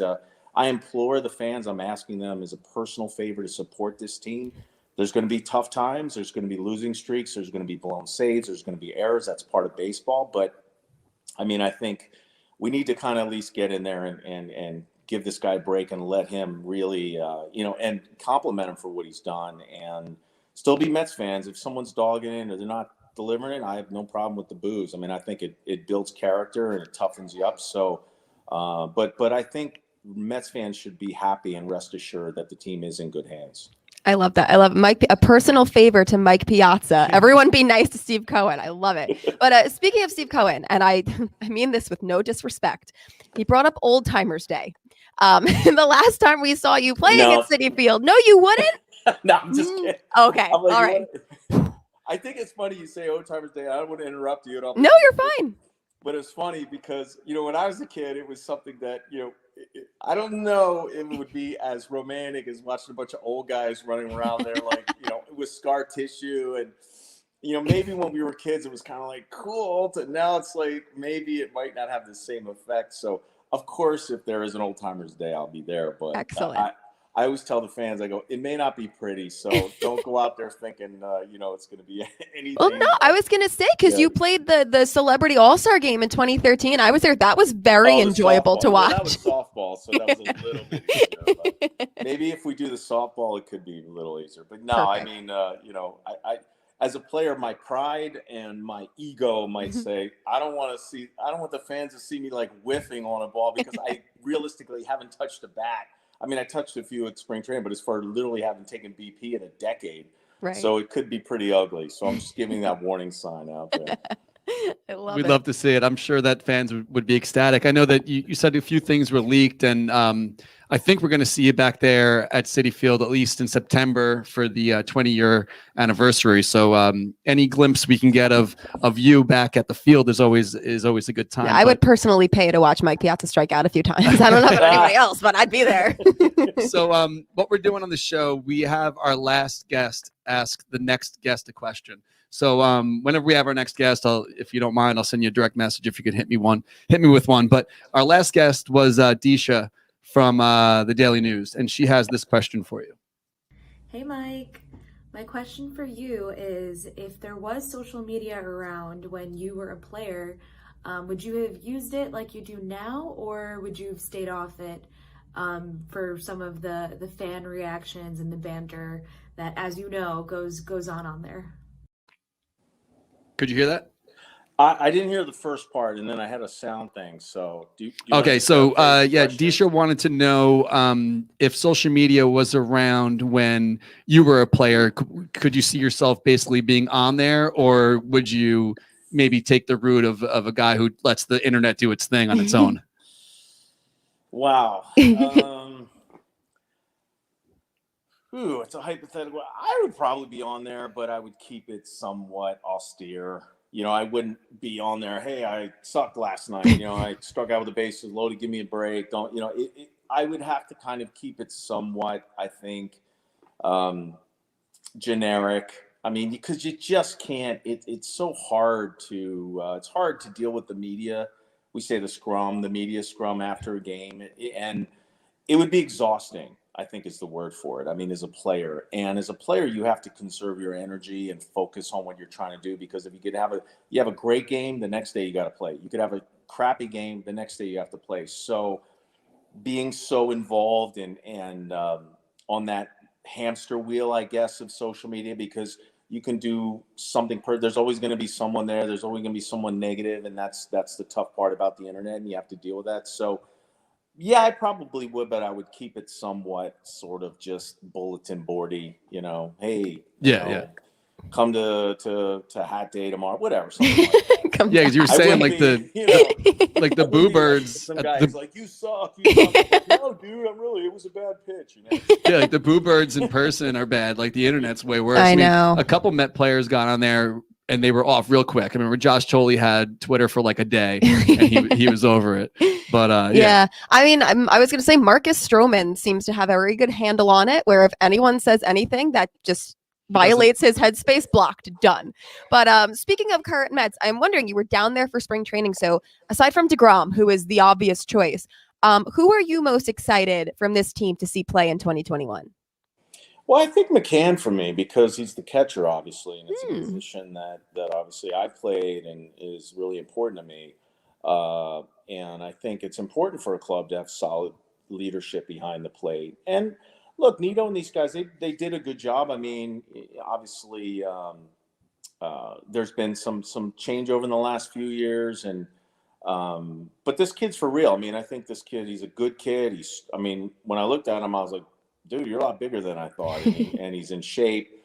I implore the fans, I'm asking them as a personal favor to support this team. There's going to be tough times. There's going to be losing streaks. There's going to be blown saves. There's going to be errors. That's part of baseball. But I mean, I think we need to kind of at least get in there and give this guy a break and let him really, and compliment him for what he's done, and still be Mets fans. If someone's dogging it or they're not delivering it, I have no problem with the boos. I mean, I think it builds character and it toughens you up. So, but I think Mets fans should be happy and rest assured that the team is in good hands. I love that. I love Mike. A personal favor to Mike Piazza. Everyone be nice to Steve Cohen. I love it. But speaking of Steve Cohen, and I mean this with no disrespect, he brought up Old Timers Day. The last time we saw you playing at Citi Field. No, you wouldn't? No, I'm just kidding. Okay. All right. I think it's funny you say Old Timers Day. I don't want to interrupt you at all. No, you're fine. But it's funny because, when I was a kid, it was something that, I don't know if it would be as romantic as watching a bunch of old guys running around there, like, with scar tissue. And, maybe when we were kids, it was kind of like cool. Now it's like maybe it might not have the same effect. So, of course, if there is an Old Timers Day, I'll be there. But excellent. I always tell the fans, I go, it may not be pretty, so don't go out there thinking, it's going to be anything. Well, no, I was going to say, because you played the Celebrity AllStar Game in 2013. I was there. That was very enjoyable to watch. Well, that was softball, so that was a little bit easier. But maybe if we do the softball, it could be a little easier. But no, perfect. I mean, I as a player, my pride and my ego might say, I don't want the fans to see me like whiffing on a ball, because I realistically haven't touched a bat. I mean, I touched a few at spring training, but as far as literally haven't taken BP in a decade. Right. So it could be pretty ugly. So I'm just giving that warning sign out there. We'd love to see it. I'm sure that fans would be ecstatic. I know that you said a few things were leaked, and I think we're going to see you back there at Citi Field at least in September for the 20-year anniversary. So any glimpse we can get of you back at the field is always a good time. Yeah, I would personally pay to watch Mike Piazza strike out a few times. I don't know about anybody else, but I'd be there. So what we're doing on the show, we have our last guest ask the next guest a question. So whenever we have our next guest, if you don't mind, I'll send you a direct message if you could hit me with one. But our last guest was Disha from the Daily News, and she has this question for you. Hey, Mike. My question for you is, if there was social media around when you were a player, would you have used it like you do now, or would you have stayed off it for some of the fan reactions and the banter that, as you know, goes on there? Could you hear that? I didn't hear the first part, and then I had a sound thing. So okay. So Disha wanted to know if social media was around when you were a player. Could you see yourself basically being on there, or would you maybe take the route of a guy who lets the internet do its thing on its own? Wow. It's a hypothetical. I would probably be on there, but I would keep it somewhat austere. I wouldn't be on there. Hey, I sucked last night. I struck out with the bases loaded. Give me a break. Don't. I would have to kind of keep it somewhat, I think, generic. I mean, because you just can't. It's so hard to. It's hard to deal with the media. We say the media scrum after a game, and it would be exhausting, I think is the word for it. I mean, as a player, you have to conserve your energy and focus on what you're trying to do, because if you have a great game, the next day you got to play. You could have a crappy game, the next day you have to play. So being so involved and on that hamster wheel, I guess, of social media, because you can do something. There's always going to be someone there. There's always going to be someone negative, and that's the tough part about the internet, and you have to deal with that. So yeah, I probably would, but I would keep it somewhat sort of just bulletin boardy, hey, come to Hat Day tomorrow, whatever. Something like that. Yeah, because you were saying like the Boo Birds. Some guy's like, you suck. No, dude, it was a bad pitch. Yeah, like the Boo Birds in person are bad. Like the internet's way worse. I know. A couple Met players got on there and they were off real quick. I remember Josh Choley had Twitter for like a day and he was over it. But yeah, I mean, I was going to say Marcus Stroman seems to have a very good handle on it, where if anyone says anything that just violates his headspace, blocked, done. But speaking of current Mets, I'm wondering, you were down there for spring training. So aside from DeGrom, who is the obvious choice, who are you most excited from this team to see play in 2021? Well, I think McCann for me, because he's the catcher, obviously, and it's a position that obviously I played and is really important to me. And I think it's important for a club to have solid leadership behind the plate. And look, Nito and these guys, they did a good job. I mean, obviously, there's been some changeover in the last few years, and but this kid's for real. I mean, I think this kid, he's a good kid. When I looked at him, I was like, dude, you're a lot bigger than I thought, and he's in shape.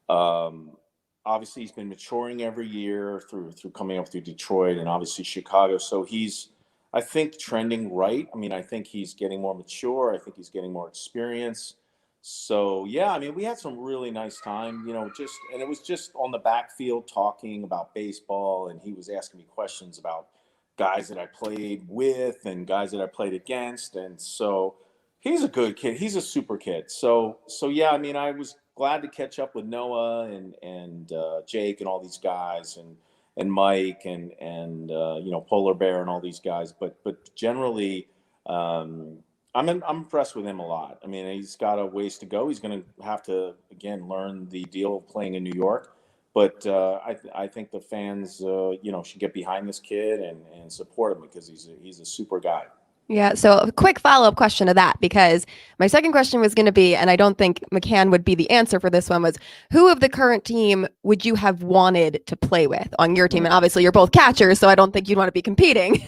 Obviously, he's been maturing every year through coming up through Detroit and obviously Chicago. So he's, I think, trending right. I mean, I think he's getting more mature. I think he's getting more experience. So, yeah, I mean, we had some really nice time, and it was just on the backfield talking about baseball, and he was asking me questions about guys that I played with and guys that I played against. And so he's a good kid. He's a super kid. So yeah, I mean, I was glad to catch up with Noah and Jake and all these guys and Mike and Polar Bear and all these guys. But generally, I'm impressed with him a lot. I mean, he's got a ways to go. He's going to have to, again, learn the deal of playing in New York. But I think the fans, should get behind this kid and support him, because he's a super guy. Yeah. So a quick follow-up question to that, because my second question was going to be, and I don't think McCann would be the answer for this one, was who of the current team would you have wanted to play with on your team? And obviously you're both catchers, so I don't think you'd want to be competing.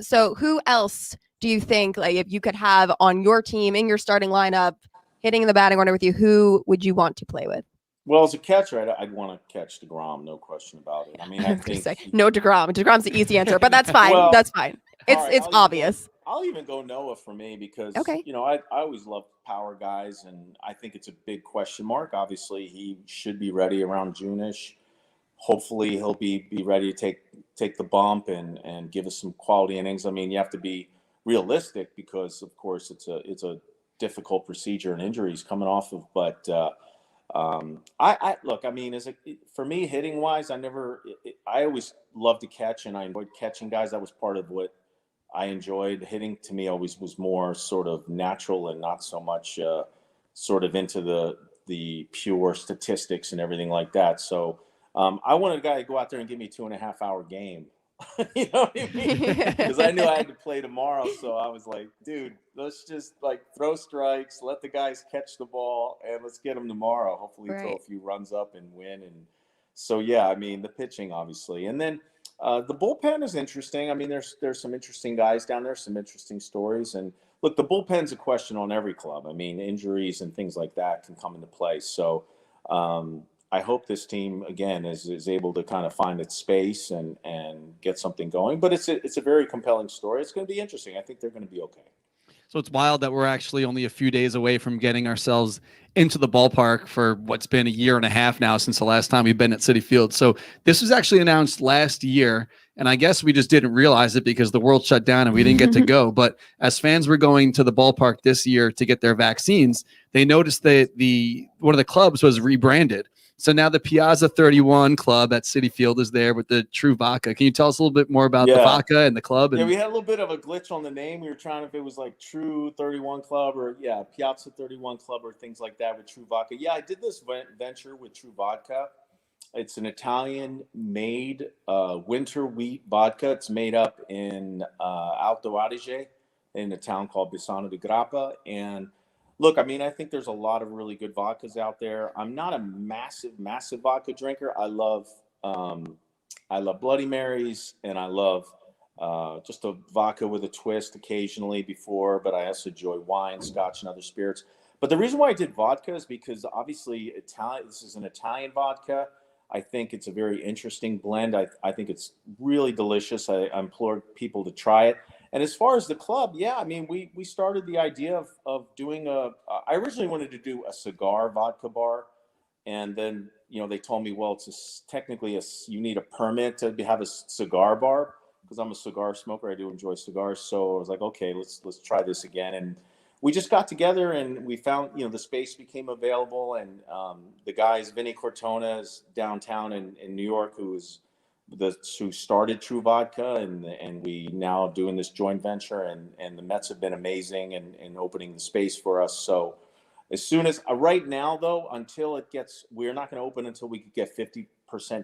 So who else do you think, like, if you could have on your team in your starting lineup, hitting in the batting order with you, who would you want to play with? Well, as a catcher, I'd want to catch DeGrom, no question about it. I mean, I think no DeGrom. DeGrom's the easy answer, but that's fine. Well, that's fine. It's obvious. I'll even go Noah for me, because I always love power guys, and I think it's a big question mark. Obviously, he should be ready around June-ish. Hopefully, he'll be ready to take the bump and give us some quality innings. I mean, you have to be realistic, because of course it's a difficult procedure and injuries coming off of, but I look, I mean, for me, hitting wise, I always loved to catch, and I enjoyed catching guys. That was part of what I enjoyed. Hitting to me always was more sort of natural and not so much sort of into the pure statistics and everything like that. So I wanted a guy to go out there and give me a 2.5 hour game. You know what I mean? Because I knew I had to play tomorrow. So I was like, dude, let's just like throw strikes, let the guys catch the ball, and let's get them tomorrow. Hopefully throw a few runs up and win. And so, yeah, I mean, the pitching, obviously. And then the bullpen is interesting. I mean, there's some interesting guys down there, some interesting stories. And look, the bullpen's a question on every club. I mean, injuries and things like that can come into play. So I hope this team, again, is able to kind of find its space and get something going. But it's a very compelling story. It's going to be interesting. I think they're going to be okay. So it's wild that we're actually only a few days away from getting ourselves into the ballpark for what's been a year and a half now since the last time we've been at Citi Field. So this was actually announced last year, and I guess we just didn't realize it because the world shut down and we didn't get to go. But as fans were going to the ballpark this year to get their vaccines, they noticed that one of the clubs was rebranded. So now the Piazza 31 club at Citi Field is there with the True Vodka. Can you tell us a little bit more about the vodka and the club? Yeah, we had a little bit of a glitch on the name. We were trying if it was like True 31 Club or Piazza 31 Club or things like that with True Vodka. Yeah, I did this venture with True Vodka. It's an Italian-made winter wheat vodka. It's made up in Alto Adige in a town called Bassano di Grappa. And look, I mean, I think there's a lot of really good vodkas out there. I'm not a massive vodka drinker. I love Bloody Marys, and I love just a vodka with a twist occasionally but I also enjoy wine, scotch, and other spirits. But the reason why I did vodka is because obviously this is an Italian vodka. I think it's a very interesting blend. I think it's really delicious. I implore people to try it. And as far as the club, yeah, I mean, we started the idea of doing I originally wanted to do a cigar vodka bar. And then, they told me, well, technically you need a permit to have a cigar bar because I'm a cigar smoker. I do enjoy cigars. So I was like, okay, let's try this again. And we just got together and we found, the space became available. And the guys, Vinny Cortona is downtown in New York, who started True Vodka, and we now doing this joint venture, and the Mets have been amazing in opening the space for us. So as soon as right now, though, we're not going to open until we could get 50%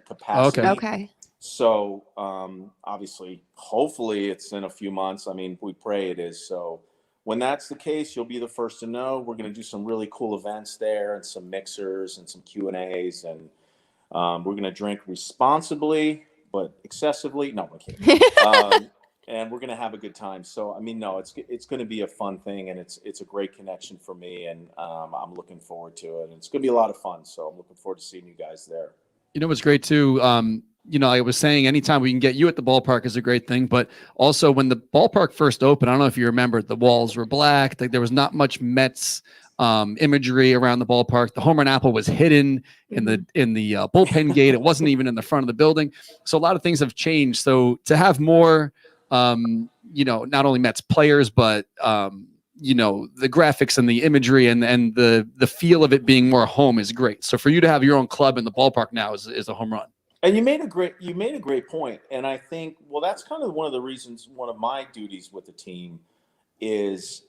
capacity. Okay. So obviously, hopefully it's in a few months. I mean, we pray it is. So when that's the case, you'll be the first to know. We're going to do some really cool events there and some mixers and some Q&As, and we're going to drink responsibly, but excessively. No, I'm kidding. And we're going to have a good time. So, I mean, no, it's going to be a fun thing, and it's a great connection for me, and I'm looking forward to it. And it's going to be a lot of fun. So I'm looking forward to seeing you guys there. What's great too. I was saying anytime we can get you at the ballpark is a great thing, but also when the ballpark first opened, I don't know if you remember, the walls were black. Like there was not much Mets imagery around the ballpark. The home run apple was hidden in the bullpen gate. It wasn't even in the front of the building. So a lot of things have changed. So to have more, not only Mets players, but the graphics and the imagery and the feel of it being more home is great. So for you to have your own club in the ballpark now is a home run. And you made a great point. And I think, well, that's kind of one of the reasons, one of my duties with the team is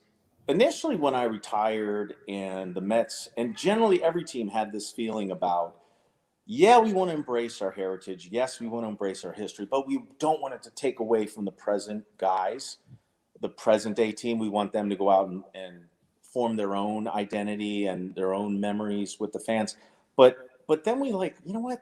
initially when I retired and the Mets and generally every team had this feeling about, yeah, we want to embrace our heritage. Yes, we want to embrace our history, but we don't want it to take away from the present guys, the present day team. We want them to go out and form their own identity and their own memories with the fans. But then we you know what?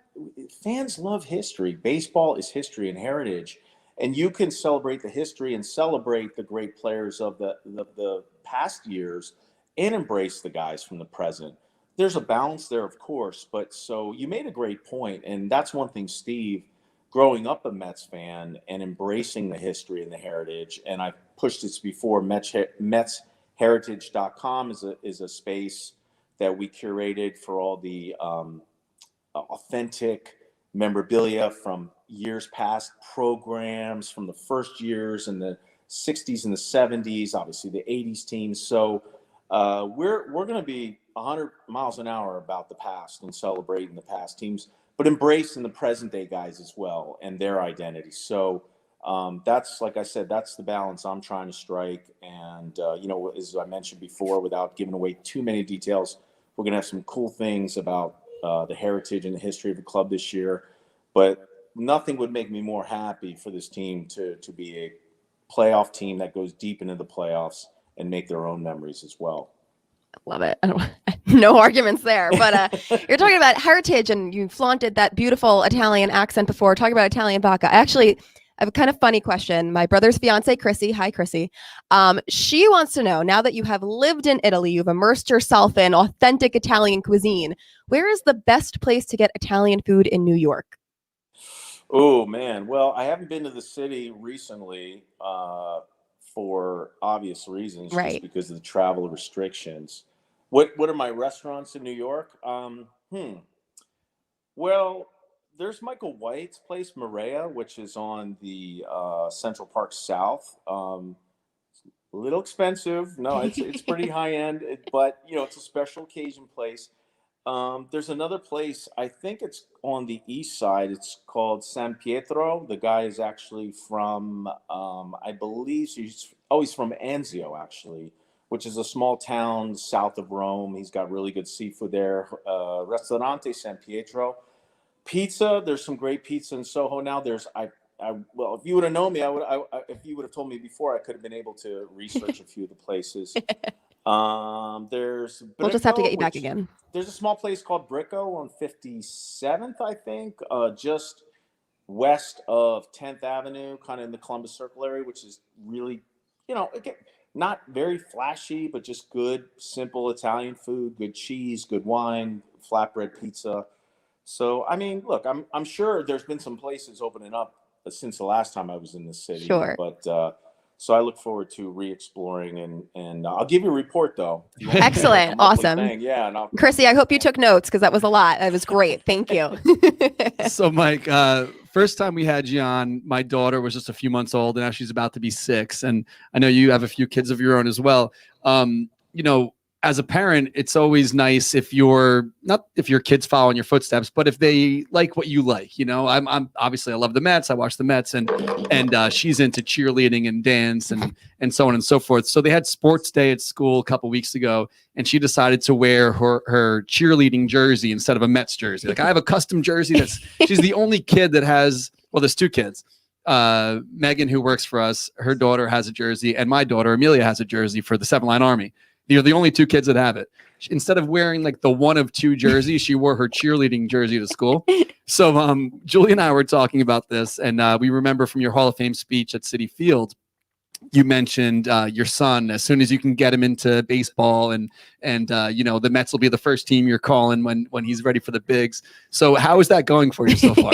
Fans love history. Baseball is history and heritage. And you can celebrate the history and celebrate the great players of the past years and embrace the guys from the present. There's a balance there, of course. But so you made a great point. And that's one thing, Steve, growing up a Mets fan and embracing the history and the heritage. And I've pushed this before. MetsHeritage.com is a space that we curated for all the authentic memorabilia from years past, programs from the first years in the 60s and the 70s, obviously the 80s teams. So we're going to be 100 miles an hour about the past and celebrating the past teams, but embracing the present day guys as well and their identity. So that's, like I said, that's the balance I'm trying to strike. And, as I mentioned before, without giving away too many details, we're going to have some cool things about the heritage and the history of the club this year. But nothing would make me more happy for this team to be a playoff team that goes deep into the playoffs and make their own memories as well. Love it. No arguments there. But you're talking about heritage, and you flaunted that beautiful Italian accent before. Talking about Italian vodka. I have a kind of funny question. My brother's fiance, Chrissy. Hi, Chrissy. She wants to know, now that you have lived in Italy, you've immersed yourself in authentic Italian cuisine, where is the best place to get Italian food in New York? Oh, man. Well, I haven't been to the city recently for obvious reasons, right, just because of the travel restrictions. What are my restaurants in New York? Well, there's Michael White's place, Maria, which is on the Central Park South. A little expensive. No, it's pretty high end, but it's a special occasion place. There's another place, I think it's on the east side. It's called San Pietro. The guy is actually from, I believe he's from Anzio, actually, which is a small town south of Rome. He's got really good seafood there. Ristorante San Pietro. Pizza, there's some great pizza in Soho now. Well, if you would have known me, if you would have told me before, I could have been able to research a few of the places. There's Bricco, we'll just have to get you back again. There's a small place called Bricco on 57th, I think, just west of 10th Avenue, kind of in the Columbus Circle area, which is really, again, not very flashy, but just good, simple Italian food, good cheese, good wine, flatbread pizza. So, I mean, look, I'm sure there's been some places opening up since the last time I was in the city. Sure. But so I look forward to re-exploring, and I'll give you a report, though. Excellent. Awesome. Yeah. Chrissy, I hope you took notes, because that was a lot. It was great. Thank you. So, Mike, first time we had you on, my daughter was just a few months old, and now she's about to be 6. And I know you have a few kids of your own as well. As a parent, it's always nice if your kids follow in your footsteps, but if they like what you like. I'm obviously, I love the Mets. I watch the Mets, and she's into cheerleading and dance and so on and so forth. So they had sports day at school a couple weeks ago, and she decided to wear her cheerleading jersey instead of a Mets jersey. Like, I have a custom jersey she's the only kid that has, well, there's 2 kids. Megan, who works for us, her daughter has a jersey, and my daughter, Amelia, has a jersey for the 7th Line Army. You're the only 2 kids that have it. Instead of wearing like the one of 2 jerseys, she wore her cheerleading jersey to school. So Julie and I were talking about this, and we remember from your Hall of Fame speech at Citi Field, you mentioned your son, as soon as you can get him into baseball, and the Mets will be the first team you're calling when he's ready for the bigs. So how is that going for you so far?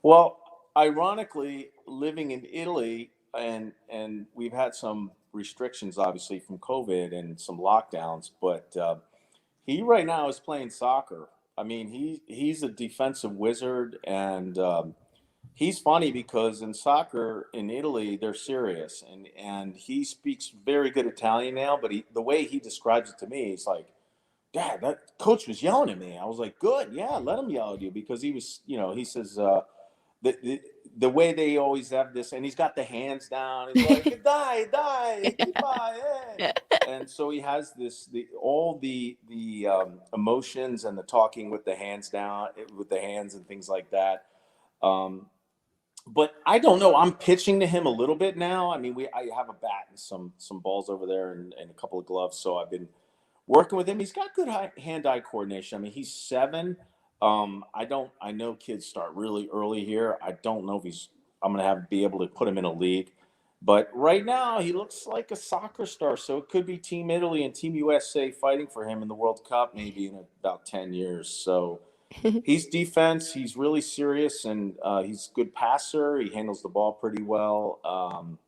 Well, ironically, living in Italy, and we've had some restrictions, obviously, from COVID and some lockdowns, but he right now is playing soccer. I mean, he's a defensive wizard, and he's funny because in soccer in Italy, they're serious, and he speaks very good Italian now, but the way he describes it to me, he's like, "Dad, that coach was yelling at me." I was like, "Good, yeah, let him yell at you," because he was, he says, the way they always have this, and he's got the hands down. He's like, die, goodbye. And so he has all the emotions and the talking with the hands down, with the hands and things like that. But I don't know. I'm pitching to him a little bit now. I mean, I have a bat and some balls over there and a couple of gloves. So I've been working with him. He's got good hand-eye coordination. I mean, he's 7. I know kids start really early here. I don't know if I'm going to be able to put him in a league, but right now he looks like a soccer star. So it could be Team Italy and Team USA fighting for him in the World Cup, maybe in about 10 years. So he's defense. He's really serious, and he's a good passer. He handles the ball pretty well.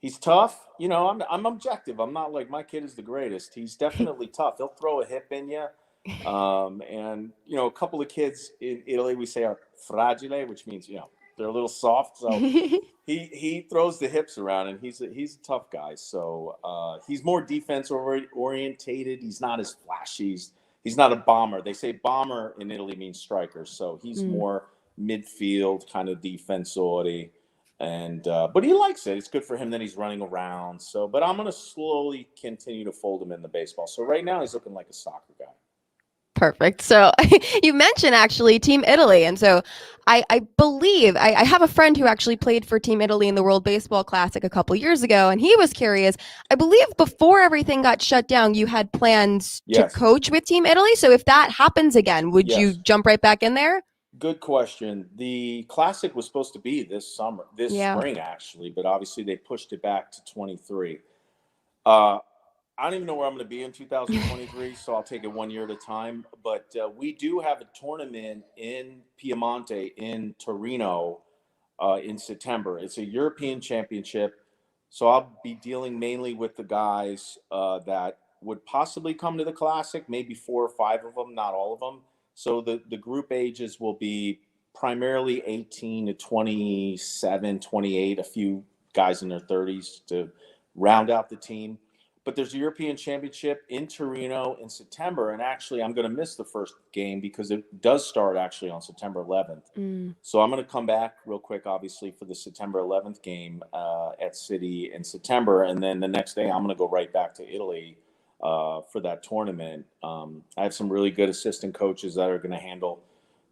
He's tough. I'm objective. I'm not like, my kid is the greatest. He's definitely tough. He'll throw a hip in you. And a couple of kids in Italy we say are fragile, which means They're a little soft. So he throws the hips around, and he's a tough guy. So he's more defense orientated. He's not as flashy. He's not a bomber. They say bomber in Italy means striker. So he's more midfield kind of defensore. And but he likes it. It's good for him that he's running around. So, but I'm going to slowly continue to fold him in the baseball. So right now he's looking like a soccer guy. Perfect. So you mentioned actually Team Italy. And so I believe I have a friend who actually played for Team Italy in the World Baseball Classic a couple years ago. And he was curious. I believe before everything got shut down, you had plans to coach with Team Italy. So if that happens again, would you jump right back in there? Good question. The Classic was supposed to be this spring, actually, but obviously they pushed it back to 23. I don't even know where I'm going to be in 2023, so I'll take it 1 year at a time. But we do have a tournament in Piemonte, in Torino, in September. It's a European championship, so I'll be dealing mainly with the guys that would possibly come to the Classic, maybe 4 or 5 of them, not all of them. So the group ages will be primarily 18 to 27, 28, a few guys in their 30s to round out the team. But there's a European Championship in Torino in September, and actually I'm going to miss the first game because it does start actually on September 11th. So I'm going to come back real quick, obviously, for the September 11th game at Citi in September, and then the next day I'm going to go right back to Italy for that tournament. I have some really good assistant coaches that are going to handle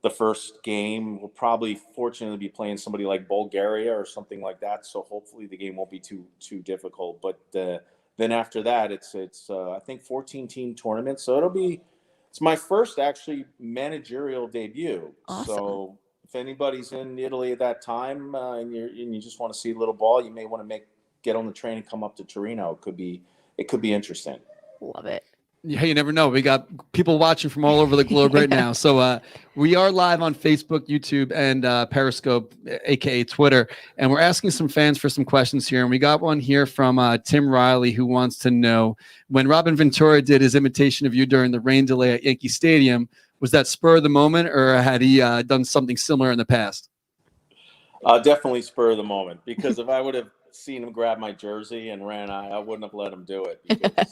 the first game. We'll probably fortunately be playing somebody like Bulgaria or something like that, so hopefully the game won't be too difficult. But then after that, it's I think 14-team tournament, so it's my first actually managerial debut. Awesome. So if anybody's in Italy at that time and you just want to see a little ball, you may want to get on the train and come up to Torino. It could be interesting. Love it. Yeah, you never know. We got people watching from all over the globe right now. So we are live on Facebook, YouTube, and Periscope, aka Twitter. And we're asking some fans for some questions here. And we got one here from Tim Riley, who wants to know, when Robin Ventura did his imitation of you during the rain delay at Yankee Stadium, was that spur of the moment, or had he done something similar in the past? Definitely spur of the moment, because if I would have seen him grab my jersey and ran, I wouldn't have let him do it. Because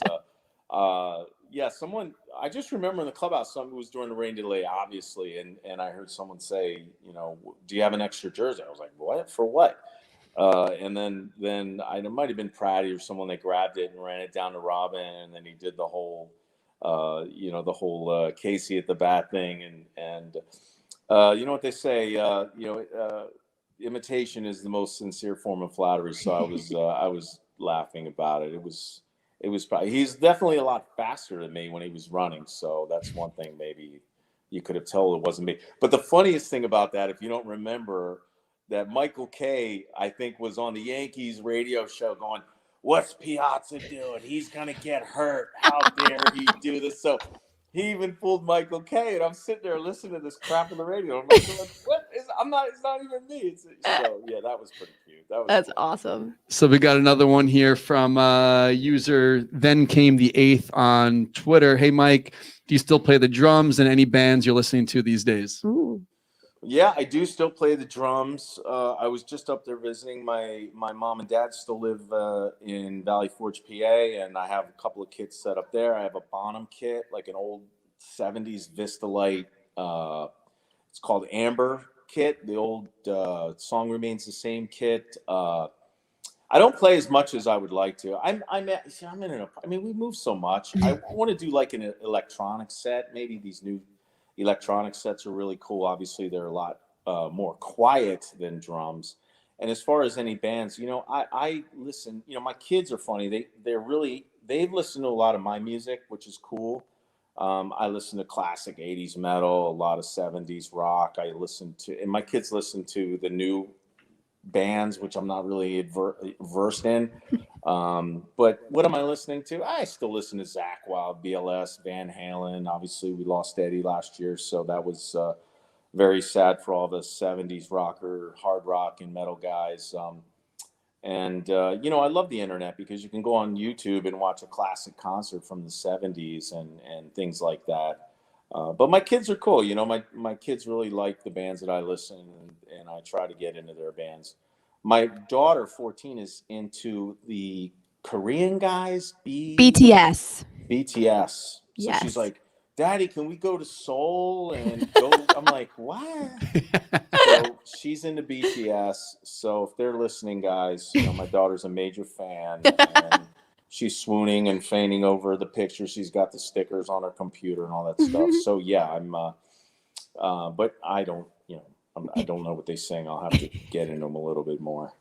I just remember in the clubhouse, someone was during the rain delay, obviously, and I heard someone say, do you have an extra jersey? I was like, what? For what? And then it might have been Pratty or someone that grabbed it and ran it down to Robin, and then he did the whole, Casey at the bat thing, and you know what they say, imitation is the most sincere form of flattery. So I was laughing about it. It was probably, he's definitely a lot faster than me when he was running. So that's one thing maybe you could have told it wasn't me. But the funniest thing about that, if you don't remember, that Michael Kay, I think, was on the Yankees radio show going, "What's Piazza doing? He's going to get hurt. How dare he do this?" So he even fooled Michael Kay, and I'm sitting there listening to this crap on the radio. I'm like, what? It's not even me. So yeah, that was pretty cute. That's cool. Awesome. So we got another one here from user Then Came the Eighth on Twitter. Hey, Mike, do you still play the drums, and any bands you're listening to these days? Ooh. Yeah, I do still play the drums. I was just up there visiting. My mom and dad still live in Valley Forge, PA, and I have a couple of kits set up there. I have a Bonham kit, like an old 70s Vista Light. It's called Amber kit. The old Song Remains the Same kit. I don't play as much as I would like to. We move so much. I want to do like an electronic set. Maybe these new electronic sets are really cool. Obviously, they're a lot more quiet than drums. And as far as any bands, I listen. My kids are funny. They've listened to a lot of my music, which is cool. I listen to classic 80s metal, a lot of 70s rock. And my kids listen to the new bands, which I'm not really versed in. But what am I listening to? I still listen to Zakk Wylde, BLS, Van Halen. Obviously, we lost Eddie last year, so that was very sad for all the 70s hard rock and metal guys. I love the internet because you can go on YouTube and watch a classic concert from the 70s and things like that. But my kids are cool. You know, my kids really like the bands that I listen, and I try to get into their bands. My daughter, 14, is into the Korean guys, BTS. BTS. So she's Yes. like, Daddy, can we go to Seoul and go? I'm like, what? So she's into BTS. So if they're listening, guys, you know, my daughter's a major fan, and she's swooning and fainting over the pictures. She's got the stickers on her computer and all that stuff. So yeah, I'm. But I don't, you know, I don't know what they sing. I'll have to get into them a little bit more.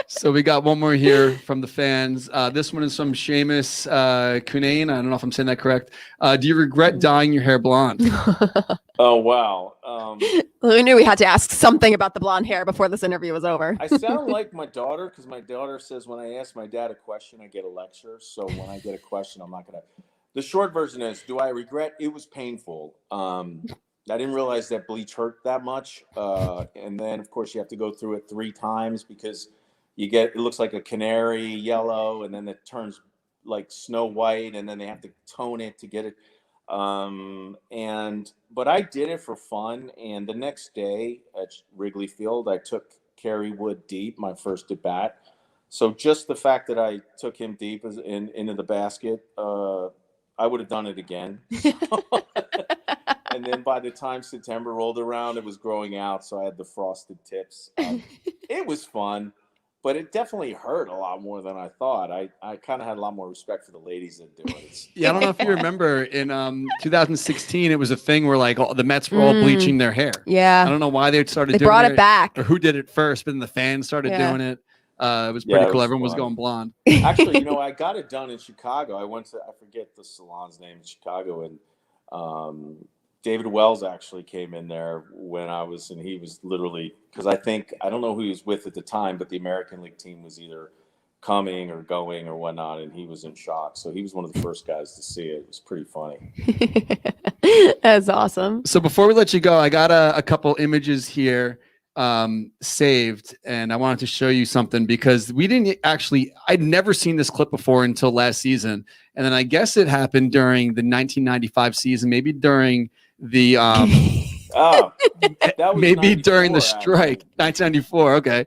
So we got one more here from the fans. This one is from Seamus Kunain. I don't know if I'm saying that correct. Do you regret dyeing your hair blonde? Oh, wow. We knew we had to ask something about the blonde hair before this interview was over. I sound like my daughter because my daughter says when I ask my dad a question, I get a lecture. So when I get a question, I'm not going to. The short version is, do I regret? It was painful. I didn't realize that bleach hurt that much. And then, of course, you have to go through it 3 times because it looks like a canary yellow, and then it turns like Snow White, and then they have to tone it to get it. But I did it for fun. And the next day at Wrigley Field, I took Kerry Wood deep, my first at bat. So just the fact that I took him deep into the basket, I would have done it again. And then by the time September rolled around, it was growing out. So I had the frosted tips. It was fun. But it definitely hurt a lot more than I thought. I kind of had a lot more respect for the ladies that do it. Yeah, I don't know if you remember in 2016, it was a thing where like the Mets were all bleaching their hair. Yeah. I don't know why they started doing it. They brought it back. Or who did it first, but then the fans started doing it. It was pretty cool. Everyone was going blonde. Actually, you know, I got it done in Chicago. I forget the salon's name in Chicago, and David Wells actually came in there when I was, and he was literally, because I don't know who he was with at the time, but the American League team was either coming or going or whatnot, and he was in shock. So he was one of the first guys to see it. It was pretty funny. That's awesome. So before we let you go, I got a couple images here saved, and I wanted to show you something because I'd never seen this clip before until last season. And then I guess it happened during the 1995 season, maybe during the that was maybe during the strike, actually. 1994. Okay.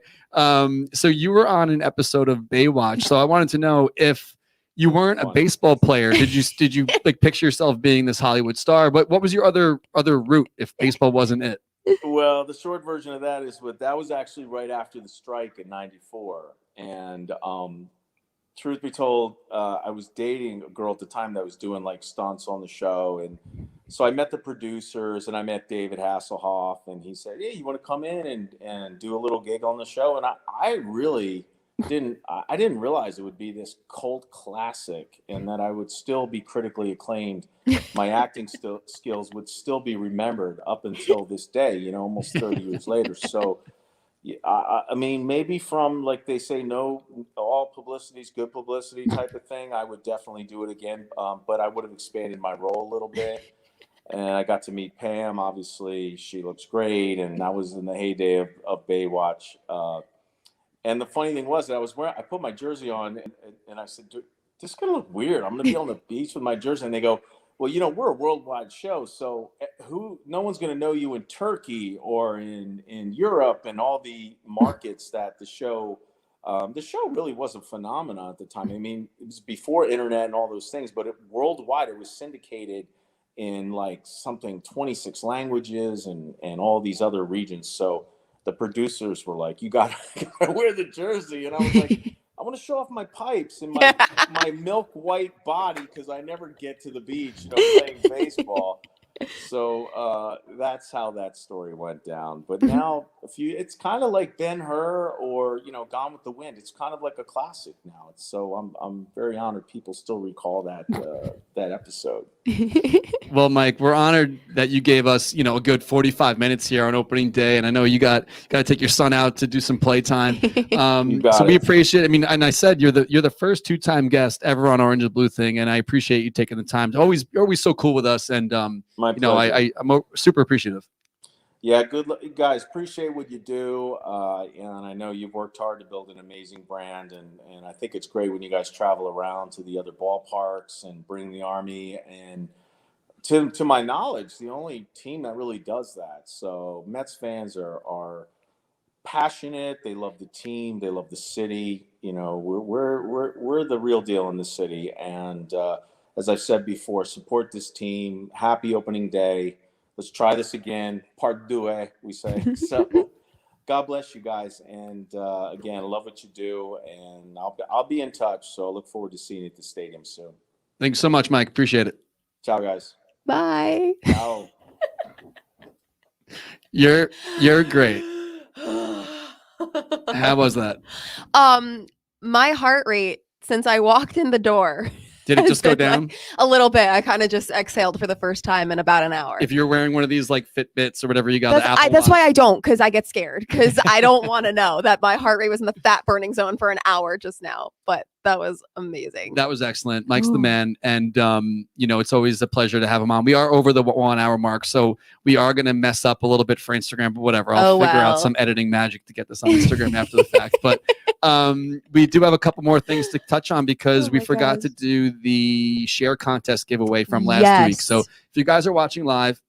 So you were on an episode of Baywatch. So I wanted to know if you weren't a baseball player, did you like picture yourself being this Hollywood star? But what was your other route if baseball wasn't it? Well, the short version of that is that was actually right after the strike in '94. And truth be told, I was dating a girl at the time that was doing like stunts on the show. And so I met the producers and I met David Hasselhoff, and he said, "Hey, you want to come in and do a little gig on the show?" And I really didn't realize it would be this cult classic and that I would still be critically acclaimed. My acting skills would still be remembered up until this day, you know, almost 30 years later. So, I mean, maybe from, like they say, no, all publicity is good publicity type of thing, I would definitely do it again. But I would have expanded my role a little bit. And I got to meet Pam. Obviously, she looks great. And that was in the heyday of Baywatch. And the funny thing was that I put my jersey on and I said, "Dude, this is going to look weird. I'm going to be on the beach with my jersey." And they go, "Well, you know, we're a worldwide show. So no one's going to know you in Turkey or in Europe and all the markets that the show really was a phenomenon at the time. I mean, it was before internet and all those things, but worldwide, it was syndicated in like something 26 languages and all these other regions. So the producers were like, you got to wear the jersey. And I was like, I want to show off my pipes and my milk white body because I never get to the beach, you know, playing baseball. So that's how that story went down. But now it's kind of like Ben-Hur or, you know, Gone with the Wind. It's kind of like a classic now. So I'm very honored people still recall that episode. Well, Mike, we're honored that you gave us, you know, a good 45 minutes here on opening day. And I know you got to take your son out to do some playtime. So we appreciate it. I mean, and I said you're the first 2-time guest ever on Orange and Blue Thing. And I appreciate you taking the time. You're always so cool with us. And, my you know, I'm super appreciative. Yeah, good guys. Appreciate what you do, and I know you've worked hard to build an amazing brand, and I think it's great when you guys travel around to the other ballparks and bring the Army and To my knowledge, the only team that really does that. So Mets fans are passionate. They love the team. They love the city. You know, we're the real deal in the city. And as I've said before, support this team. Happy opening day. Let's try this again. Part deux, we say. So God bless you guys. And again, I love what you do. And I'll be in touch. So I look forward to seeing you at the stadium soon. Thanks so much, Mike. Appreciate it. Ciao, guys. Bye. Ciao. You're great. How was that? My heart rate since I walked in the door. Did it just go down? Like, a little bit. I kind of just exhaled for the first time in about an hour. If you're wearing one of these like Fitbits or whatever you got, that's why I don't, because I get scared, because I don't want to know that my heart rate was in the fat burning zone for an hour just now. But that was amazing. That was excellent. Mike's the man. And, you know, it's always a pleasure to have him on. We are over the 1 hour mark, so we are going to mess up a little bit for Instagram, but whatever. I'll figure out some editing magic to get this on Instagram after the fact. But we do have a couple more things to touch on because we forgot to do the share contest giveaway from last week. So if you guys are watching live,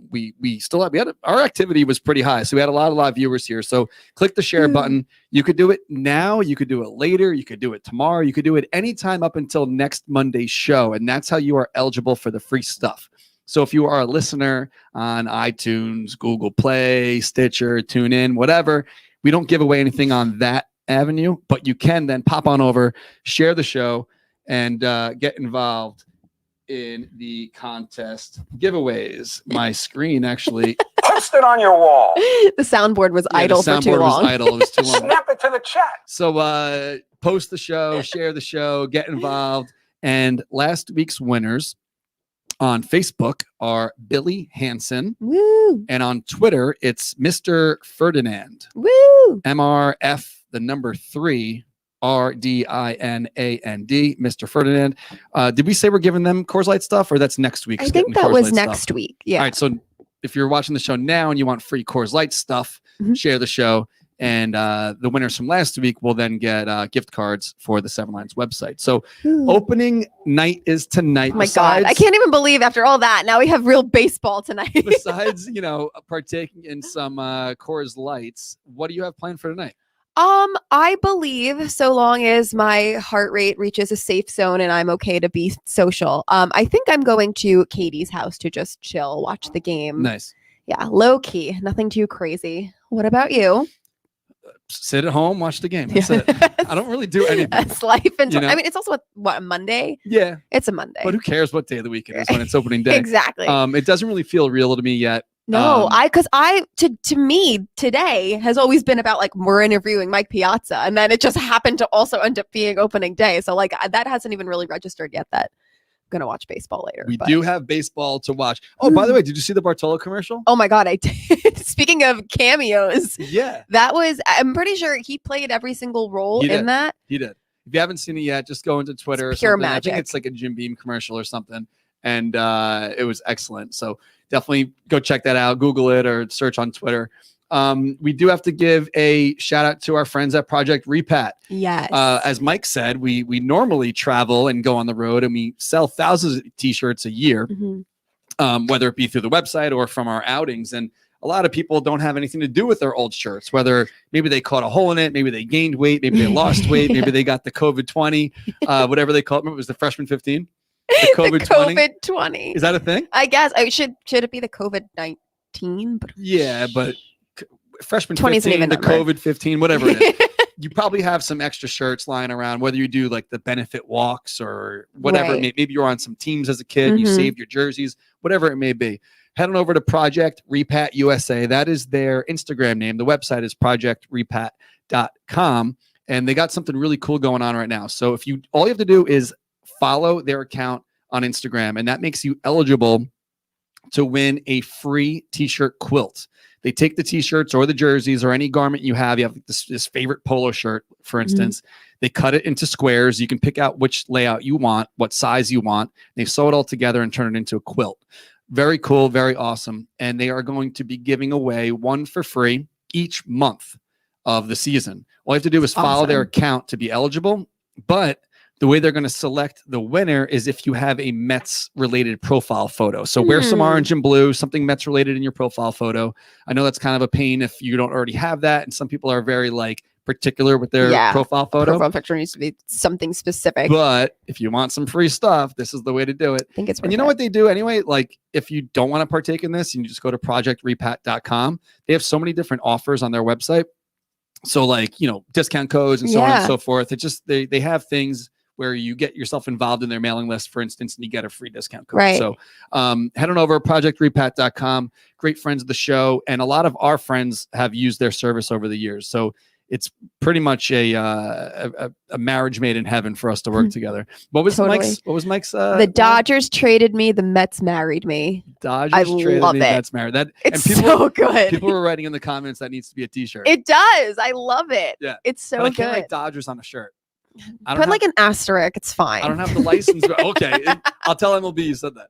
we still have, our activity was pretty high. So we had a lot of live viewers here. So click the share button. You could do it now. You could do it later. You could do it tomorrow. You could do it anytime up until next Monday's show. And that's how you are eligible for the free stuff. So if you are a listener on iTunes, Google Play, Stitcher, TuneIn, whatever, we don't give away anything on that avenue, but you can then pop on over, share the show, and get involved in the contest giveaways. My screen actually post it on your wall. The soundboard was idle for too long. It was too long. Snap it to the chat. So post the show, share the show, get involved. And last week's winners on Facebook are Billy Hansen. Woo! And on Twitter, it's Mr. Ferdinand. Woo! MRF, the number 3. RDINAND, Mr. Ferdinand. Did we say we're giving them Coors Light stuff, or that's next week? I think that was next week. Yeah. All right. So if you're watching the show now and you want free Coors Light stuff, share the show. And the winners from last week will then get gift cards for the Seven Lines website. So opening night is tonight. Oh my God. I can't even believe after all that, now we have real baseball tonight. Besides, partaking in some Coors Lights, what do you have planned for tonight? I believe so long as my heart rate reaches a safe zone and I'm okay to be social. I think I'm going to Katie's house to just chill, watch the game. Nice. Yeah, low key, nothing too crazy. What about you? Sit at home, watch the game. That's it. I don't really do anything. That's life. And I mean, it's also a Monday? Yeah. It's a Monday. But who cares what day of the week it is when it's opening day? Exactly. It doesn't really feel real to me yet. No, to me, today has always been about like we're interviewing Mike Piazza, and then it just happened to also end up being opening day. So like that hasn't even really registered yet that I'm going to watch baseball later. We do have baseball to watch. Oh, by the way, did you see the Bartolo commercial? Oh my God, I did. Speaking of cameos. Yeah. I'm pretty sure he played every single role in that. He did. If you haven't seen it yet, just go into Twitter. It's pure magic. magic. I think it's like a Jim Beam commercial or something. And it was excellent. So definitely go check that out. Google it or search on Twitter. We do have to give a shout out to our friends at Project Repat. Yes. As Mike said, we normally travel and go on the road and we sell thousands of t-shirts a year, whether it be through the website or from our outings. And a lot of people don't have anything to do with their old shirts, whether maybe they caught a hole in it, maybe they gained weight, maybe they lost weight, maybe they got the COVID-20, whatever they call it. Remember, it was the freshman 15? The COVID-20. Is that a thing? I guess. Should it be the COVID-19? Yeah, but freshman 20 15, the number. COVID-15, whatever it is. You probably have some extra shirts lying around, whether you do like the benefit walks or whatever. Right. Maybe you're on some teams as a kid, you saved your jerseys, whatever it may be. Head on over to Project Repat USA. That is their Instagram name. The website is projectrepat.com. And they got something really cool going on right now. So all you have to do is follow their account on Instagram, and that makes you eligible to win a free t-shirt quilt. They take the t-shirts or the jerseys or any garment you have this favorite polo shirt, for instance. They cut it into squares. You can pick out which layout you want, what size you want. They sew it all together and turn it into a quilt. Very cool, very awesome. And they are going to be giving away one for free each month of the season. All you have to do is follow their account to be eligible, but the way they're going to select the winner is if you have a Mets related profile photo. So wear some orange and blue, something Mets related in your profile photo. I know that's kind of a pain if you don't already have that. And some people are very like particular with their profile photo. Profile picture needs to be something specific. But if you want some free stuff, this is the way to do it. I think it's and you know what they do anyway? Like if you don't want to partake in this, you can just go to projectrepat.com. They have so many different offers on their website. So like, you know, discount codes and so on and so forth. It just, they have things where you get yourself involved in their mailing list, for instance, and you get a free discount code. Right. So head on over projectrepat.com. Great friends of the show. And a lot of our friends have used their service over the years. So it's pretty much a marriage made in heaven for us to work together. What was Mike's? The Dodgers traded me. The Mets married me. Dodgers traded me. Mets married. It's so good. People were writing in the comments that needs to be a T-shirt. It does. I love it. Yeah, it's so but I good. can't write Dodgers on a shirt. Put like an asterisk. It's fine. I don't have the license. Okay, I'll tell MLB you said that.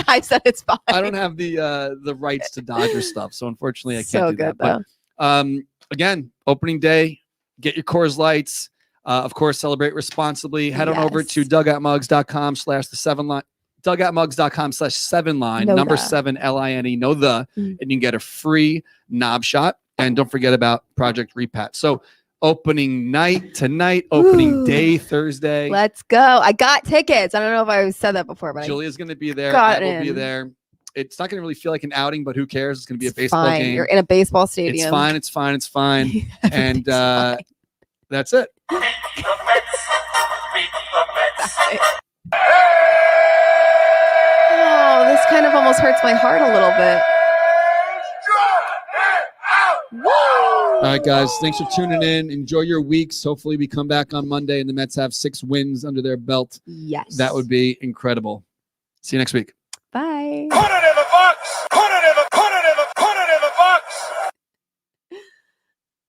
I said it's fine. I don't have the rights to Dodger stuff, so unfortunately I can't so do good, that. But again, opening day, get your Coors Lights. Of course, celebrate responsibly. Head on over to dugoutmugs.com/the7line. Dugoutmugs.com/7line. Number 7 LINE. And you can get a free knob shot. And don't forget about Project Repat. So opening night tonight, opening day Thursday. Let's go. I got tickets. I don't know if I said that before, but Julia's going to be there. I will be there. It's not going to really feel like an outing, but who cares? It's going to be a baseball game. You're in a baseball stadium. It's fine. And that's it. Oh, this kind of almost hurts my heart a little bit. All right, guys. Thanks for tuning in. Enjoy your weeks. Hopefully we come back on Monday and the Mets have 6 wins under their belt. Yes. That would be incredible. See you next week. Bye. Put it in the box. Put it in the